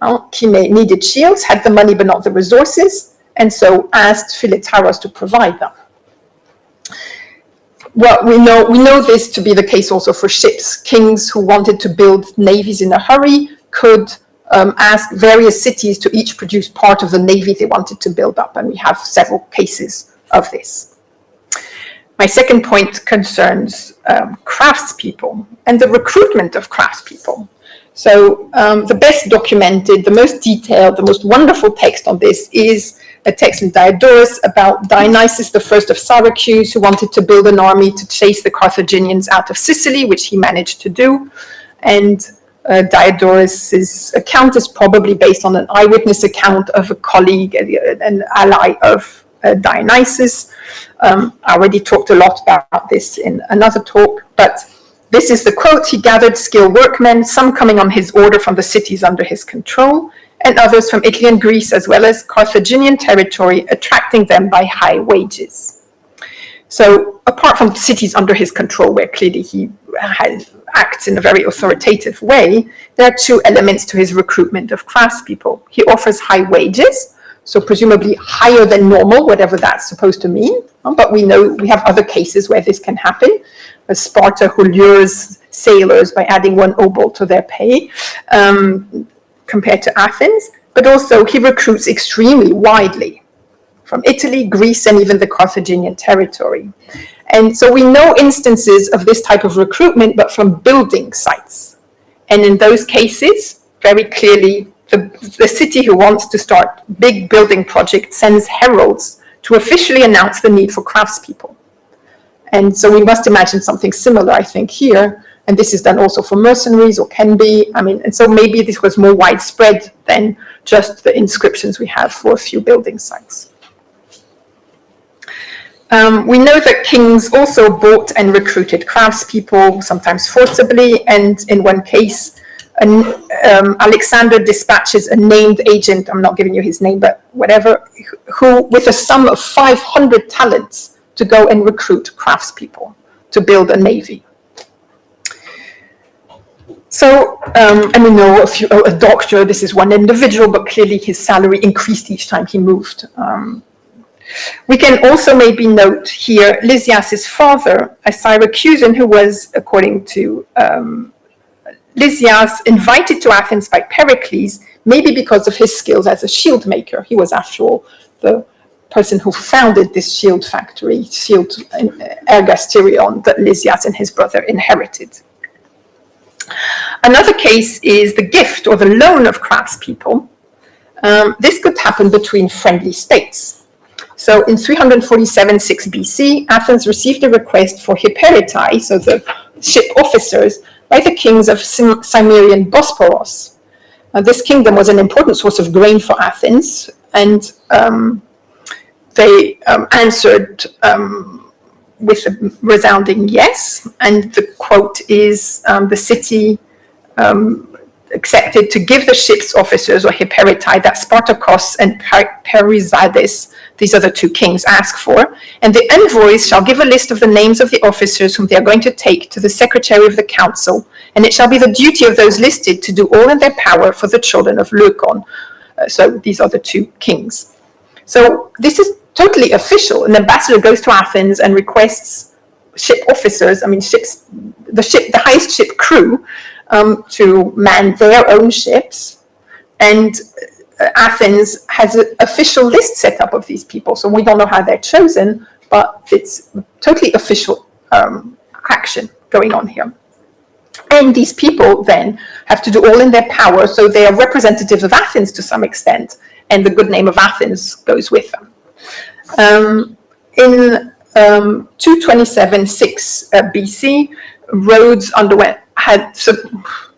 Kyme needed shields, had the money but not the resources, and so asked Philetaros to provide them. Well, we know this to be the case also for ships. Kings who wanted to build navies in a hurry could ask various cities to each produce part of the navy they wanted to build up, and we have several cases of this. My second point concerns craftspeople and the recruitment of craftspeople. So the best documented, the most detailed, the most wonderful text on this is a text in Diodorus about Dionysius I of Syracuse, who wanted to build an army to chase the Carthaginians out of Sicily, which he managed to do. And Diodorus's account is probably based on an eyewitness account of a colleague, an ally of Dionysius. I already talked a lot about this in another talk, but this is the quote: "He gathered skilled workmen, some coming on his order from the cities under his control, and others from Italy and Greece, as well as Carthaginian territory, attracting them by high wages." So apart from cities under his control, where clearly he acts in a very authoritative way, there are two elements to his recruitment of craftspeople. He offers high wages, so presumably higher than normal, whatever that's supposed to mean. But we know we have other cases where this can happen. Sparta, who lures sailors by adding 1 obol to their pay, compared to Athens. But also he recruits extremely widely from Italy, Greece, and even the Carthaginian territory. And so we know instances of this type of recruitment, but from building sites. And in those cases, very clearly, the city who wants to start big building projects sends heralds to officially announce the need for craftspeople. And so we must imagine something similar, I think, here. And this is done also for mercenaries, or can be. And so maybe this was more widespread than just the inscriptions we have for a few building sites. We know that kings also bought and recruited craftspeople, sometimes forcibly, and in one case, Alexander dispatches a named agent, I'm not giving you his name, but whatever, who, with a sum of 500 talents, to go and recruit craftspeople to build a navy. So, and we know a doctor, this is one individual, but clearly his salary increased each time he moved. We can also maybe note here Lysias's father, a Syracusan who was, according to Lysias, invited to Athens by Pericles, maybe because of his skills as a shield maker. He was, after all, the person who founded this shield factory, shield ergasterion, that Lysias and his brother inherited. Another case is the gift or the loan of craftspeople. This could happen between friendly states. So in 347-6 BC, Athens received a request for hyperitai, so the ship officers, by the kings of Cimmerian Bosporus. This kingdom was an important source of grain for Athens, and they answered with a resounding yes. And the quote is, the city accepted to give the ship's officers, or hyperitai, that Spartacus and Perizades, these are the two kings, ask for, and the envoys shall give a list of the names of the officers whom they are going to take to the secretary of the council, and it shall be the duty of those listed to do all in their power for the children of Leucon. So these are the two kings. So this is totally official. An ambassador goes to Athens and requests ship officers, the highest ship crew, to man their own ships. And Athens has an official list set up of these people. So we don't know how they're chosen, but it's totally official action going on here. And these people then have to do all in their power, so they are representatives of Athens to some extent, and the good name of Athens goes with them. In 227-6 BC, Rhodes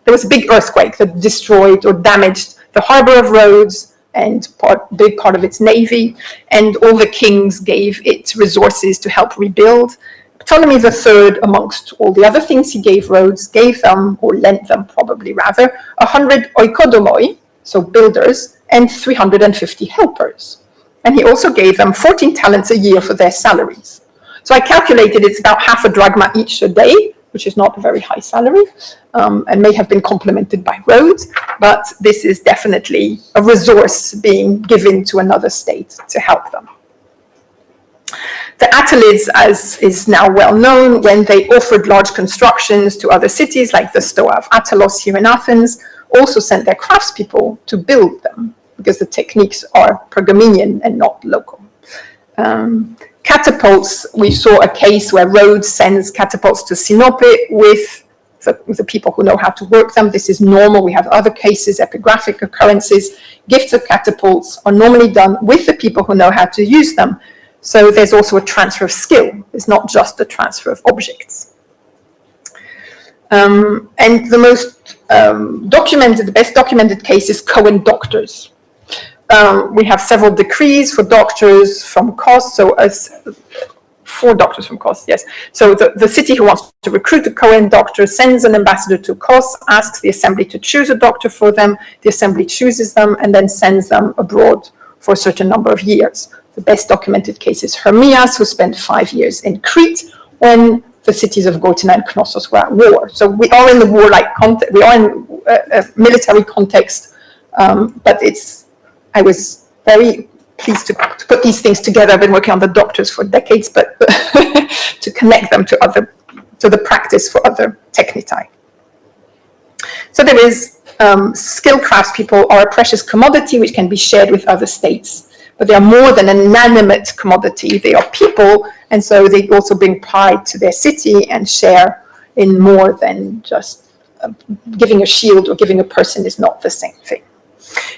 there was a big earthquake that destroyed or damaged the harbor of Rhodes and big part of its navy, and all the kings gave it resources to help rebuild. Ptolemy III, amongst all the other things he gave Rhodes, gave them, or lent them probably rather, 100 oikodomoi, so builders, and 350 helpers. And he also gave them 14 talents a year for their salaries. So I calculated it's about half a drachma each a day, which is not a very high salary, and may have been complemented by Rhodes, but this is definitely a resource being given to another state to help them. The Attalids, as is now well known, when they offered large constructions to other cities, like the Stoa of Attalos here in Athens, also sent their craftspeople to build them, because the techniques are Pergamenian and not local. Catapults, we saw a case where Rhodes sends catapults to Sinope with the people who know how to work them. This is normal. We have other cases, epigraphic occurrences. Gifts of catapults are normally done with the people who know how to use them. So there's also a transfer of skill. It's not just a transfer of objects. And the most the best documented case is Cohen doctors. We have several decrees for doctors from Kos, so as 4 doctors from Kos, yes. So the city who wants to recruit a Cohen doctor sends an ambassador to Kos, asks the assembly to choose a doctor for them, the assembly chooses them, and then sends them abroad for a certain number of years. The best documented case is Hermias, who spent 5 years in Crete when the cities of Gortyna and Knossos were at war. So we are in the warlike context, we are in a military context, but I was very pleased to put these things together. I've been working on the doctors for decades, but to connect them to the practice for other technitae. So there is skilled craftspeople are a precious commodity which can be shared with other states. But they are more than an inanimate commodity. They are people, and so they also bring pride to their city and share in more than just giving a shield or giving a person is not the same thing.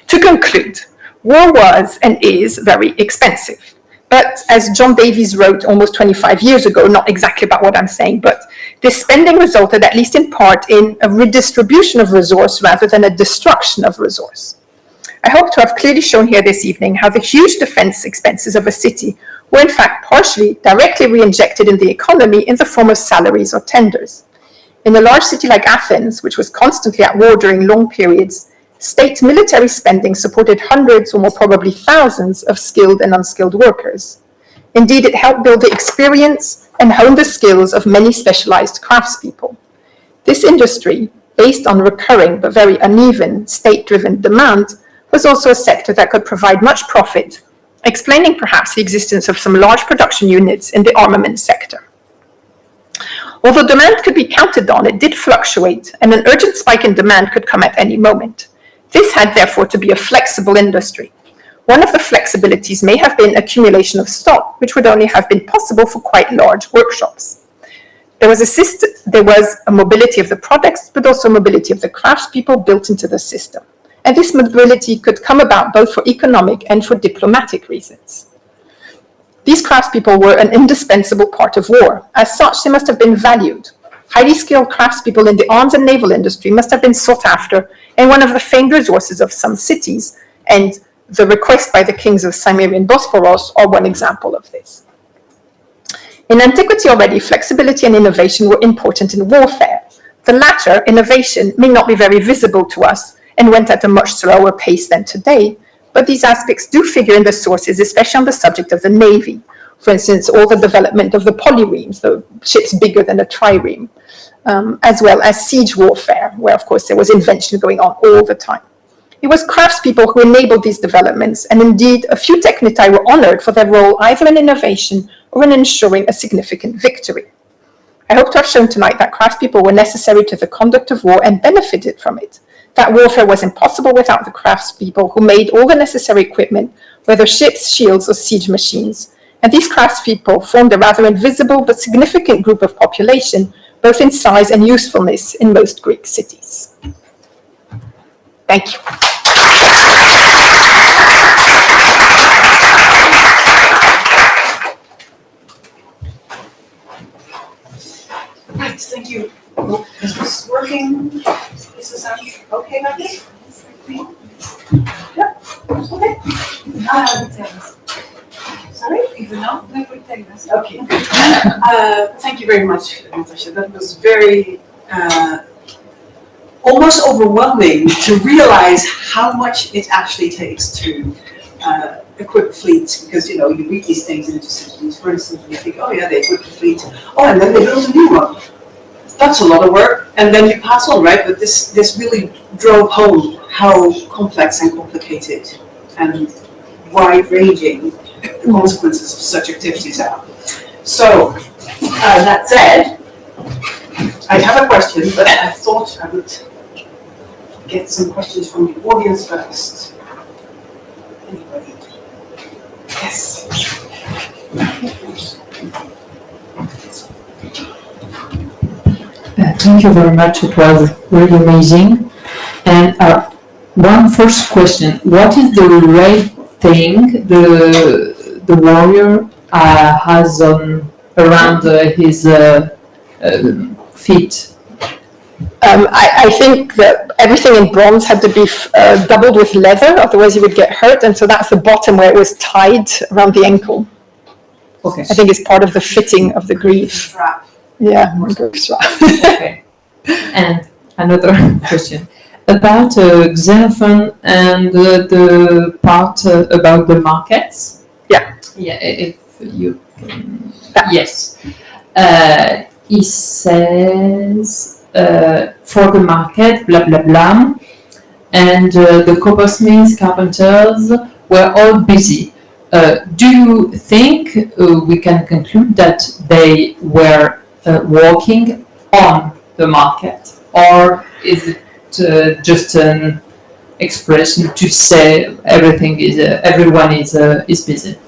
To conclude, war was and is very expensive. But as John Davies wrote almost 25 years ago, not exactly about what I'm saying, but this spending resulted, at least in part, in a redistribution of resource rather than a destruction of resource. I hope to have clearly shown here this evening how the huge defense expenses of a city were in fact partially directly re-injected in the economy in the form of salaries or tenders. In a large city like Athens, which was constantly at war during long periods, state military spending supported hundreds or more probably thousands of skilled and unskilled workers. Indeed, it helped build the experience and hone the skills of many specialized craftspeople. This industry, based on recurring but very uneven state-driven demand, was also a sector that could provide much profit, explaining perhaps the existence of some large production units in the armament sector. Although demand could be counted on, it did fluctuate, and an urgent spike in demand could come at any moment. This had therefore to be a flexible industry. One of the flexibilities may have been accumulation of stock, which would only have been possible for quite large workshops. There was a mobility of the products, but also mobility of the craftspeople built into the system. And this mobility could come about both for economic and for diplomatic reasons. These craftspeople were an indispensable part of war. As such, they must have been valued. Highly skilled craftspeople in the arms and naval industry must have been sought after and one of the famed resources of some cities, and the request by the kings of Cimmerian Bosporos are one example of this. In antiquity already, flexibility and innovation were important in warfare. The latter, innovation, may not be very visible to us and went at a much slower pace than today, but these aspects do figure in the sources, especially on the subject of the navy. For instance, all the development of the polyremes, the ships bigger than a trireme, as well as siege warfare, where of course there was invention going on all the time. It was craftspeople who enabled these developments, and indeed a few technitae were honored for their role either in innovation or in ensuring a significant victory. I hope to have shown tonight that craftspeople were necessary to the conduct of war and benefited from it. That warfare was impossible without the craftspeople who made all the necessary equipment, whether ships, shields, or siege machines. And these craftspeople formed a rather invisible but significant group of population, both in size and usefulness, in most Greek cities. Thank you. Right, thank you. Is this working? Is this okay back there? Yeah, okay. Sorry? Even now? Okay. Thank you very much, Natacha. That was very almost overwhelming to realize how much it actually takes to equip fleets, because you read these things and just, for instance, you think, oh yeah, they equip the fleet, oh, and then they build a new one. That's a lot of work, and then you pass on, right? But this really drove home how complex and complicated and wide-ranging the consequences of such activities are. So, that said, I have a question, but I thought I would get some questions from the audience first. Anybody? Yes. Thank you very much. It was really amazing. And one first question: what is the right thing the warrior has around his feet? I think that everything in bronze had to be doubled with leather, otherwise you would get hurt. And so that's the bottom where it was tied around the ankle. Okay. I think it's part of the fitting of the greave. Strap. Yeah, strap. Okay. And another question about Xenophon and the part about the markets. Yeah. Yeah, if you can. Yeah. Yes. He says. For the market, blah blah blah, and the cobblesmiths, carpenters were all busy. Do you think we can conclude that they were working on the market, or is it just an expression to say everyone is busy?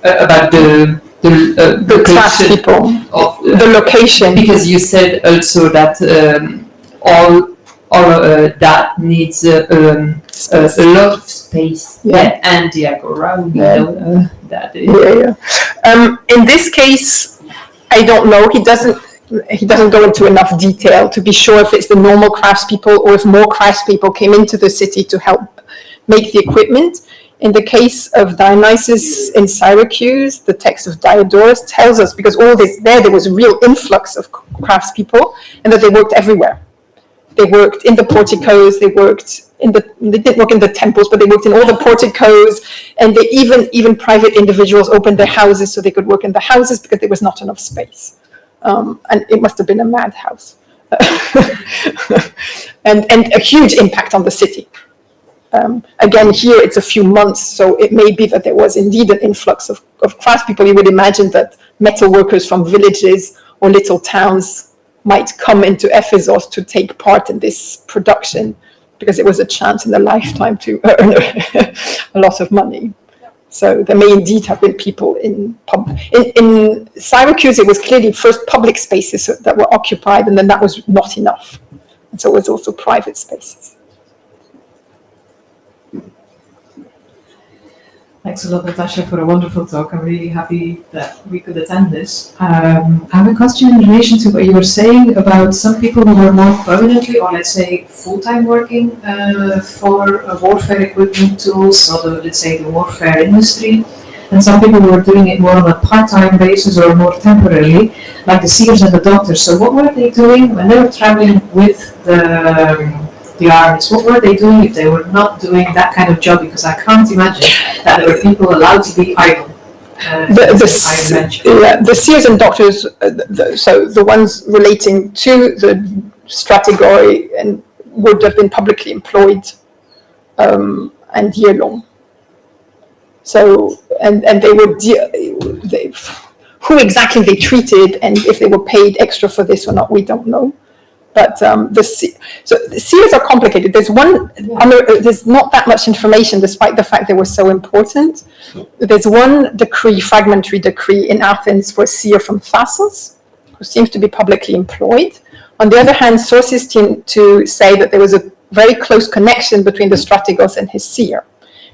About the craftspeople, the location. Because you said also that all that needs a lot of space. Yeah. And the agora, we Yeah. know that. In this case, I don't know. He doesn't go into enough detail to be sure if it's the normal craftspeople or if more craftspeople came into the city to help make the equipment. In the case of Dionysus in Syracuse, the text of Diodorus tells us, because all this there was a real influx of craftspeople, and that they worked everywhere. They worked in the porticos, they didn't work in the temples, but they worked in all the porticos, and they even private individuals opened their houses so they could work in the houses because there was not enough space. And it must have been a madhouse. and a huge impact on the city. Again, here it's a few months, so it may be that there was indeed an influx of craftspeople. You would imagine that metal workers from villages or little towns might come into Ephesus to take part in this production, because it was a chance in a lifetime to earn a lot of money. So there may indeed have been people in Syracuse. It was clearly first public spaces that were occupied, and then that was not enough. And so it was also private spaces. Thanks a lot, Natacha, for a wonderful talk. I'm really happy that we could attend this. I have a question in relation to what you were saying about some people who were more permanently, or let's say full-time working for warfare equipment tools, or let's say the warfare industry, and some people who were doing it more on a part-time basis or more temporarily, like the seers and the doctors. So what were they doing when they were traveling with the armies? What were they doing if they were not doing that kind of job? Because I can't imagine that there were people allowed to be idle. The seers and doctors, so the ones relating to the strategoi and would have been publicly employed and year long. So, and they were, who exactly they treated and if they were paid extra for this or not, we don't know. But the seers are complicated. There's there's not that much information, despite the fact they were so important. There's one decree, fragmentary decree in Athens for a seer from Française, who seems to be publicly employed. On the other hand, sources tend to say that there was a very close connection between the strategos and his seer.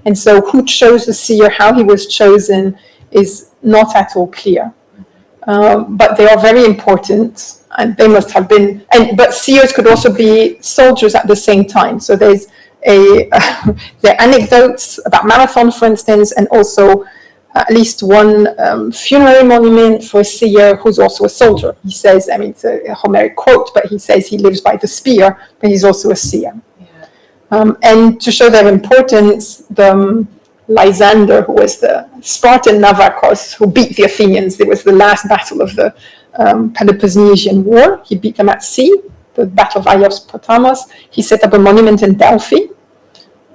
And so who chose the seer, how he was chosen, is not at all clear. But they are very important. And they must have been, but seers could also be soldiers at the same time. So there's there are anecdotes about Marathon, for instance, and also at least one funerary monument for a seer who's also a soldier. He says, I mean, it's a Homeric quote, but he says he lives by the spear, but he's also a seer. Yeah. And to show their importance, the Lysander, who was the Spartan Navakos, who beat the Athenians, it was the last battle of the Peloponnesian War. He beat them at sea, the Battle of Aios Potamos. He set up a monument in Delphi.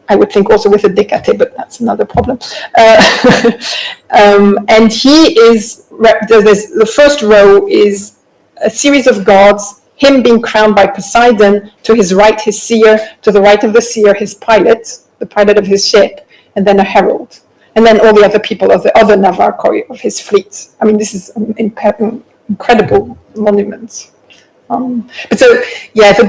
I would think also with a Decate, but that's another problem. And he is, the first row is a series of gods, him being crowned by Poseidon, to his right his seer, to the right of the seer his pilot, the pilot of his ship, and then a herald. And then all the other people of the other Navarchoi of his fleet. I mean, this is incredible monuments. But so, yeah, the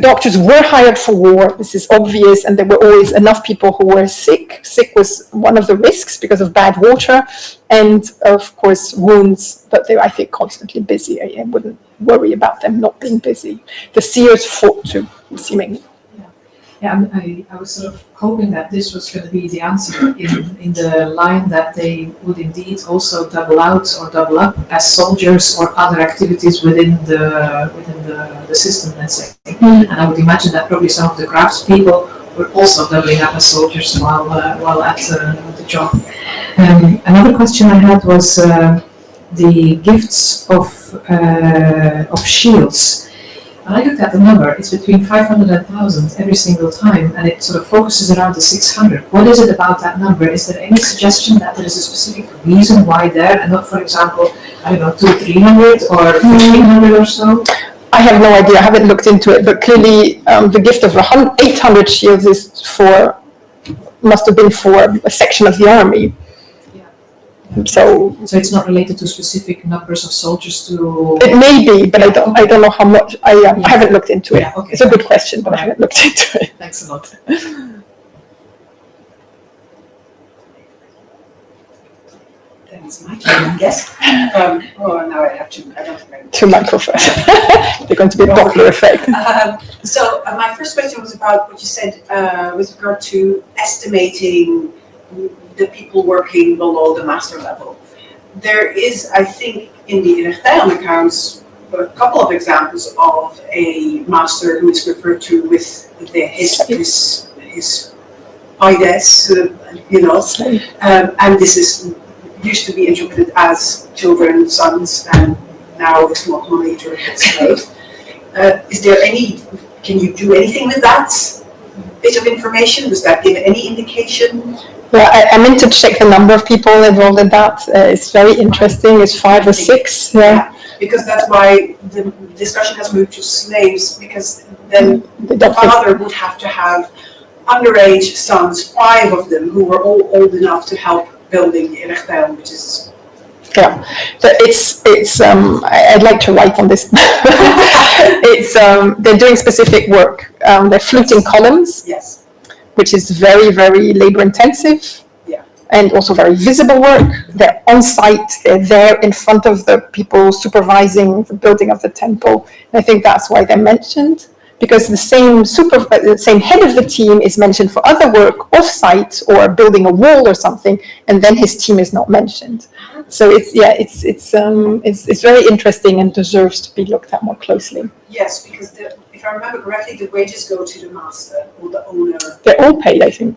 doctors were hired for war. This is obvious, and there were always enough people who were sick. Sick was one of the risks because of bad water, and of course wounds. But they were, I think, constantly busy. I wouldn't worry about them not being busy. The seers fought too, seemingly. Yeah, I was sort of hoping that this was going to be the answer in the line that they would indeed also double out or double up as soldiers or other activities within the system, let's say. And I would imagine that probably some of the craftspeople were also doubling up as soldiers while at the job. Another question I had was the gifts of shields. When I looked at the number, it's between 500 and 1,000 every single time, and it sort of focuses around the 600. What is it about that number? Is there any suggestion that there is a specific reason why there, and not, for example, I don't know, 200, 300 or 1,500 or so? I have no idea. I haven't looked into it, but clearly the gift of 800 shields must have been for a section of the army. So it's not related to specific numbers of soldiers to... It may be, but I don't know how much. I haven't looked into it. Okay. It's a good question, but I haven't looked into it. Thanks a lot. Then it's my turn, I guess. Now I have to. I don't think two microphones. They're going to be a Doppler effect. So my first question was about what you said with regard to estimating the people working below the master level. There is, I think, in the École accounts, a couple of examples of a master who is referred to with his ides, and this used to be interpreted as children, sons, and now it's more commonly interpreted as slaves. Is there can you do anything with that bit of information? Does that give any indication? Yeah, I meant to check the number of people involved in that. It's very interesting. It's 5 or 6. Yeah. Because that's why the discussion has moved to slaves, because then the father would have to have underage sons, 5 of them, who were all old enough to help building the École, which is... Yeah, so I'd like to write on this. They're doing specific work. They're fluting columns. Yes. Which is very, very labor intensive, and also very visible work. They're on site, they're there in front of the people supervising the building of the temple. And I think that's why they're mentioned, because the same head of the team is mentioned for other work off site or building a wall or something, and then his team is not mentioned. So it's very interesting and deserves to be looked at more closely. Yes, because if I remember correctly, the wages go to the master or the owner. They're all paid, I think.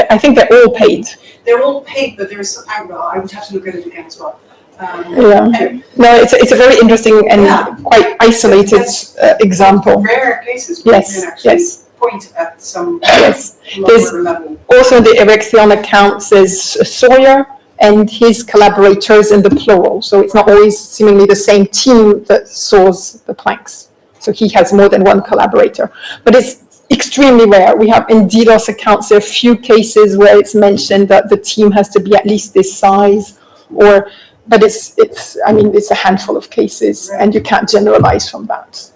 I think they're all paid. They're all paid, but there's I would have to look at it again as well. Anyway. No, it's a very interesting and quite isolated example. Rare cases. Yes, yes. point at some Yes. lower level. Also, the Erection accounts there's Sawyer and his collaborators in the plural. So it's not always seemingly the same team that saws the planks. So he has more than one collaborator. But it's extremely rare. We have in Didos accounts, there are a few cases where it's mentioned that the team has to be at least this size, but it's a handful of cases, and you can't generalize from that.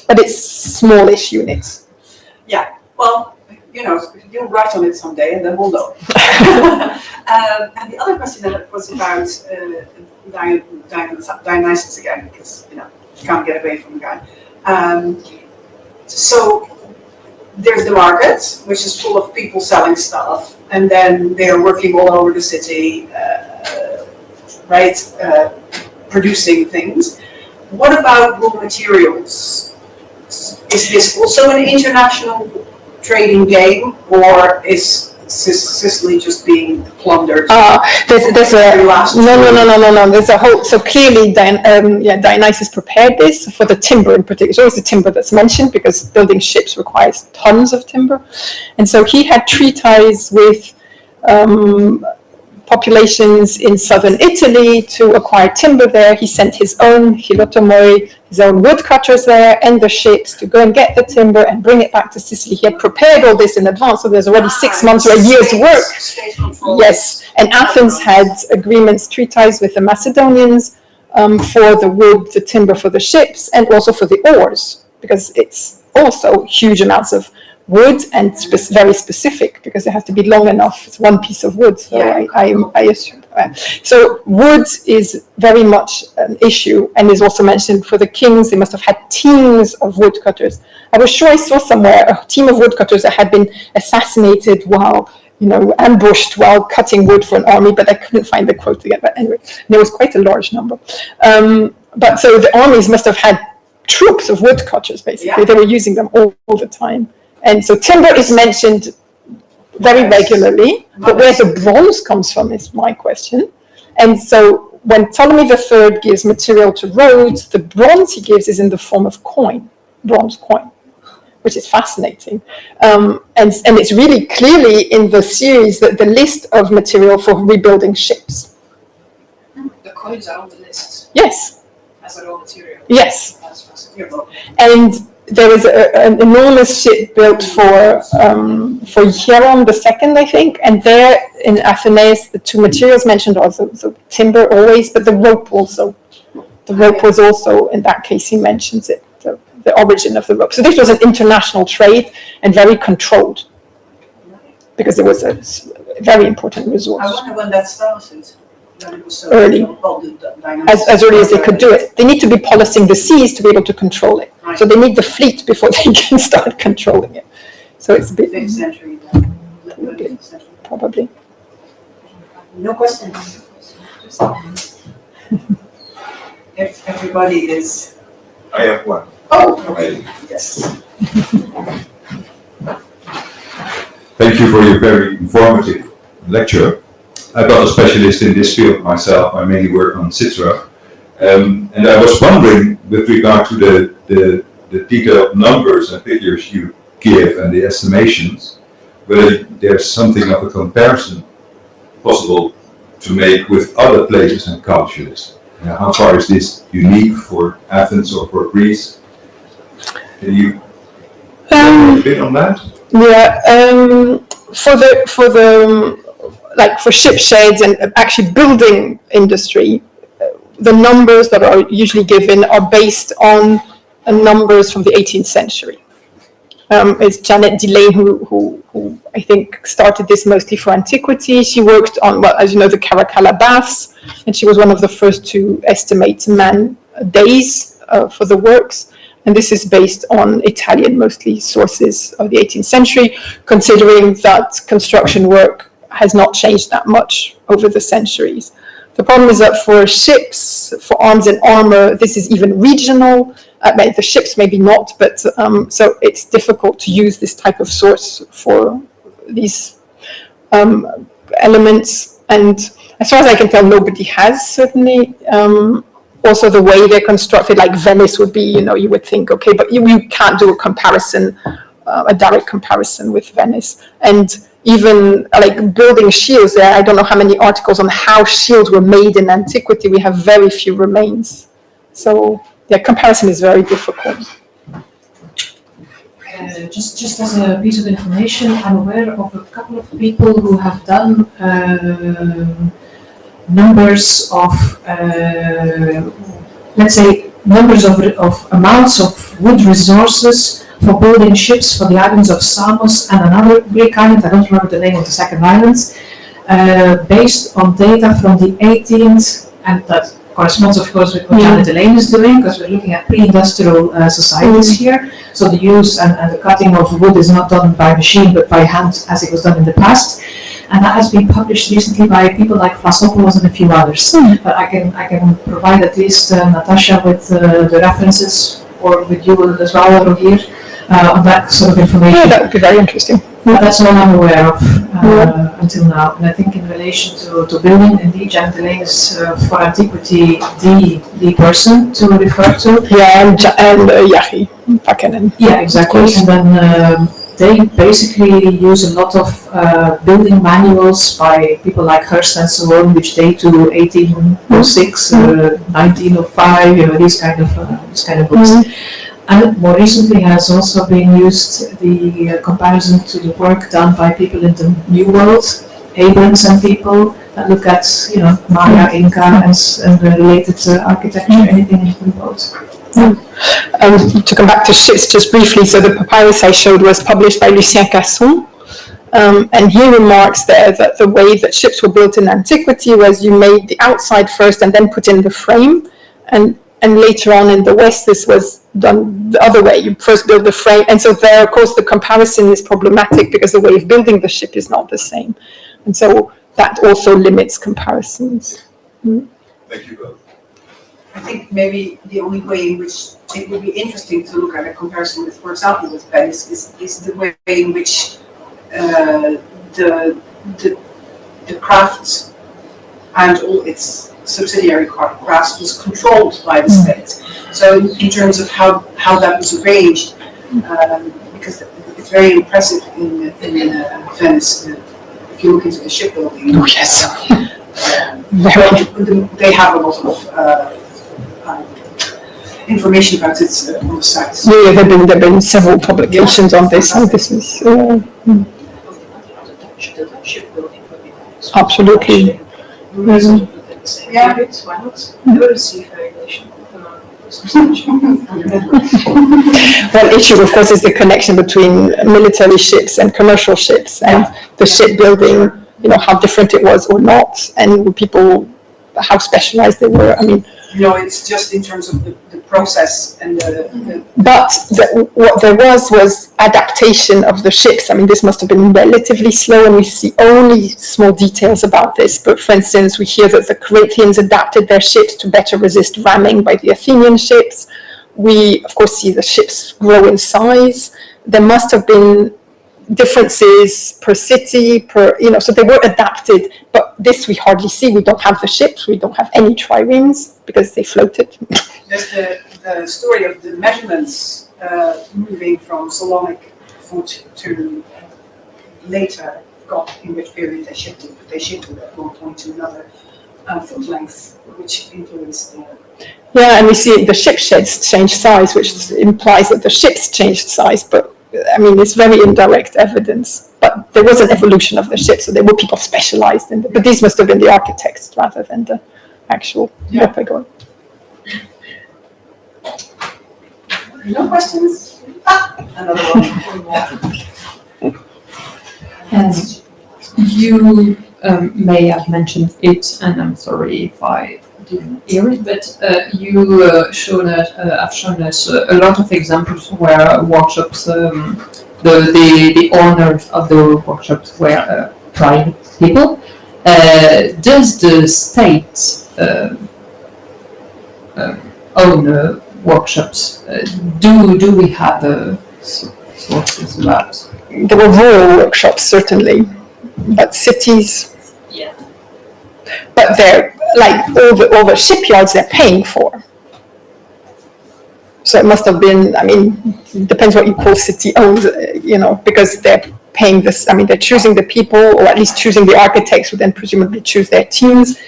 But it's smallish units. Yeah, well, you'll write on it someday and then we'll know. And the other question that was about Dionysus again, because, you can't get away from the guy. So there's the market, which is full of people selling stuff, and then they're working all over the city, producing things. What about raw materials? Is this also an international trading game, or is Sicily just being plundered? There's a whole. So clearly, Dionysus prepared this for the timber in particular. It's always the timber that's mentioned because building ships requires tons of timber, and so he had treaties with populations in southern Italy to acquire timber there. He sent his own hilotomoi, his own woodcutters there, and the ships to go and get the timber and bring it back to Sicily. He had prepared all this in advance, so there's already 6 months or a year's work. Yes, and Athens had agreements, treaties with the Macedonians for the wood, the timber for the ships, and also for the oars, because it's also huge amounts of wood and very specific, because it has to be long enough. It's one piece of wood, so I assume. So wood is very much an issue, and is also mentioned for the kings. They must have had teams of woodcutters. I was sure I saw somewhere a team of woodcutters that had been assassinated while, ambushed while cutting wood for an army, but I couldn't find the quote again. But anyway, there was quite a large number. But so the armies must have had troops of woodcutters, basically. They were using them all the time. And so timber is mentioned very regularly, but where the bronze comes from is my question. And so when Ptolemy III gives material to Rhodes, the bronze he gives is in the form of bronze coin, which is fascinating. And it's really clearly in the series that the list of material for rebuilding ships. The coins are on the list. Yes. As a raw material. Yes. That's fascinating. And there was an enormous ship built for Hieron II, I think, and there in Athens, the two materials mentioned also, so timber always, but the rope also. The rope was also, in that case, he mentions it, the origin of the rope. So this was an international trade and very controlled, because it was a very important resource. I wonder when that started. Early, as early as they could do it. They need to be policing the seas to be able to control it. Right. So they need the fleet before they can start controlling it. So it's a bit 5th century. Probably. No questions. If everybody is. I have one. Oh, okay. Yes. Thank you for your very informative lecture. I'm not a specialist in this field myself. I mainly work on Citra. And I was wondering, with regard to the detailed numbers and figures you give and the estimations, whether there's something of a comparison possible to make with other places and cultures. How far is this unique for Athens or for Greece? Can you elaborate a bit on that? Yeah, for ship sheds and actually building industry, the numbers that are usually given are based on numbers from the 18th century. It's Janet Delane who I think started this mostly for Antiquity. She worked on, the Caracalla baths, and she was one of the first to estimate man days for the works. And this is based on Italian, mostly, sources of the 18th century, considering that construction work has not changed that much over the centuries. The problem is that for ships, for arms and armor, this is even regional. The ships maybe not, but so it's difficult to use this type of source for these elements. And as far as I can tell, nobody has, certainly. Also, the way they're constructed, like Venice would be, you would think, okay, but you can't do a comparison a direct comparison with Venice. And even like building shields, I don't know how many articles on how shields were made in antiquity. We have very few remains. So the comparison is very difficult. Just as a piece of information, I'm aware of a couple of people who have done numbers of, let's say, numbers of amounts of wood resources for building ships for the islands of Samos and another Greek island, I don't remember the name of the second island, based on data from the 18th, and that corresponds of course with what Janet Elaine is doing, because we're looking at pre-industrial societies here. So the use and the cutting of wood is not done by machine but by hand as it was done in the past. And that has been published recently by people like Française and a few others. But I can provide at least Natacha with the references, or with you as well over here, on that sort of information. Yeah, that would be very interesting. But that's all I'm aware of until now. And I think in relation to building, indeed, Janet Elaine is for Antiquity the person to refer to. Yeah, and Yahi Pakenen. Yeah, exactly. And then they basically use a lot of building manuals by people like Hurst and so on, which date to 1806, 1905, these kind of books. And more recently has also been used the comparison to the work done by people in the New World, Abrams and people that look at, Maya, Inca, and the related architecture, anything in the world. To come back to ships just briefly, so the papyrus I showed was published by Lucien Casson, and he remarks there that the way that ships were built in antiquity was you made the outside first and then put in the frame, and later on in the West this was done the other way. You first build the frame, and so there, of course, the comparison is problematic because the way of building the ship is not the same, and so that also limits comparisons. Thank you both. I think maybe the only way in which it would be interesting to look at a comparison with, for example, with Venice, is the way in which the craft and all its subsidiary crafts was controlled by the state. So in terms of how that was arranged, because it's very impressive in Venice, if you look into the shipbuilding. Oh yes. They have a lot of information about it on the site. Yeah, there've been several publications on this, and this is absolutely. Yeah. Why not? Never receive regulation. One issue, of course, is the connection between military ships and commercial ships, and the shipbuilding, how different it was or not, and people, how specialized they were. I mean, it's just in terms of the process and what there was adaptation of the ships. I mean, this must have been relatively slow, and we see only small details about this. But for instance, we hear that the Cretians adapted their ships to better resist ramming by the Athenian ships. We, of course, see the ships grow in size. There must have been differences per city, so they were adapted, but this we hardly see. We don't have the ships, we don't have any triremes because they floated. There's the story of the measurements moving from Solonic foot to later, in which period they shifted at one point to another foot length, which influenced the... Yeah, and we see the ship sheds change size, which implies that the ships changed size, but I mean, it's very indirect evidence, but there was an evolution of the ship, so there were people specialized in it. But these must have been the architects rather than the actual Lepegor. No questions? Another one. And you may have mentioned it, and I'm sorry if I didn't hear it, but you have shown us a lot of examples where workshops, the owners of the workshops were private people. Does the state own workshops? Do we have sources about? There were rural workshops, certainly, but cities. Yeah. But they're like all the shipyards they're paying for. So it must have been, I mean, it depends what you call city-owned, you know, because they're paying this, I mean, they're choosing the people, or at least choosing the architects, who then presumably choose their teams,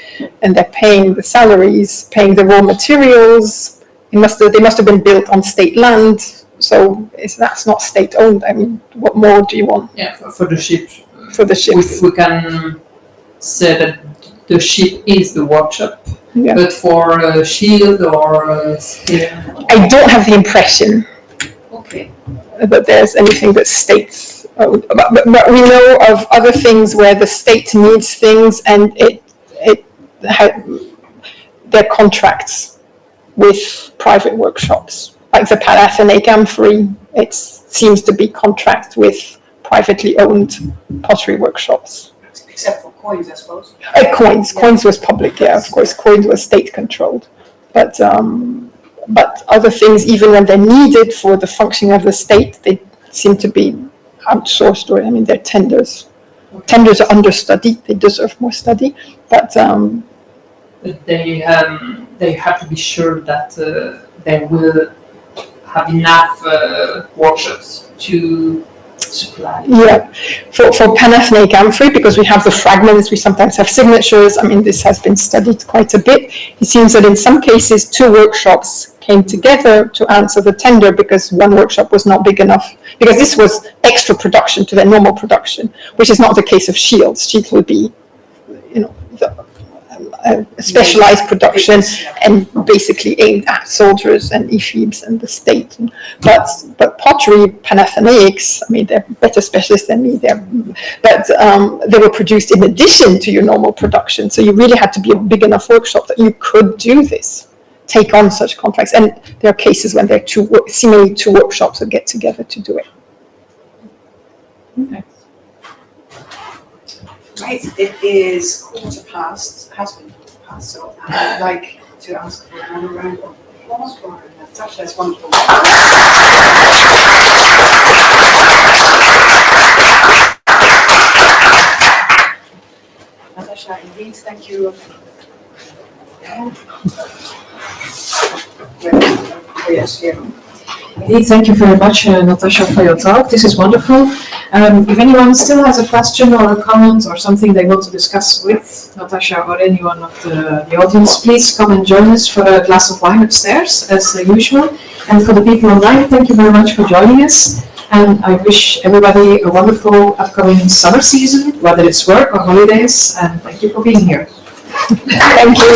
and they're paying the salaries, paying the raw materials. They must have been built on state land, so that's not state-owned. I mean, what more do you want? Yeah, for the ship. For the ships. We can say that the ship is the workshop, Yeah. but for a shield or a spear. I don't have the impression Okay. that there's anything that's state-owned. But we know of other things where the state needs things, and their contracts with private workshops. Like the Panathinaike Amphory, it seems to be contracts with privately owned pottery workshops. Except for coins, I suppose. Coins was public, yeah, of course. Coins was state-controlled. But other things, even when they're needed for the functioning of the state, they seem to be outsourced, or, I mean, they're tenders. Tenders are understudied, they deserve more study, but they have to be sure that they will have enough workshops to supply. yeah, for Panathinaike Amphory, because we have the fragments, we sometimes have signatures. I mean, this has been studied quite a bit. It seems that in some cases, 2 workshops came together to answer the tender because one workshop was not big enough, because this was extra production to their normal production, which is not the case of shields. Shields would be, you know, specialized production and basically aimed at soldiers and ephebes and the state. But pottery, Panathinaikes, I mean, they're better specialists than me. But they were produced in addition to your normal production. So you really had to be a big enough workshop that you could do this, take on such contracts. And there are cases when there are seemingly 2 workshops that get together to do it. Okay. Right, it is 15:15, has been 15:15, so I'd like to ask for another round of applause for Natacha. It's wonderful. Natacha, indeed, thank you. Yes, here. Indeed, thank you very much, Natacha, for your talk. This is wonderful. If anyone still has a question or a comment or something they want to discuss with Natacha or anyone of the audience, please come and join us for a glass of wine upstairs, as usual. And for the people online, thank you very much for joining us. And I wish everybody a wonderful upcoming summer season, whether it's work or holidays. And thank you for being here. Thank you.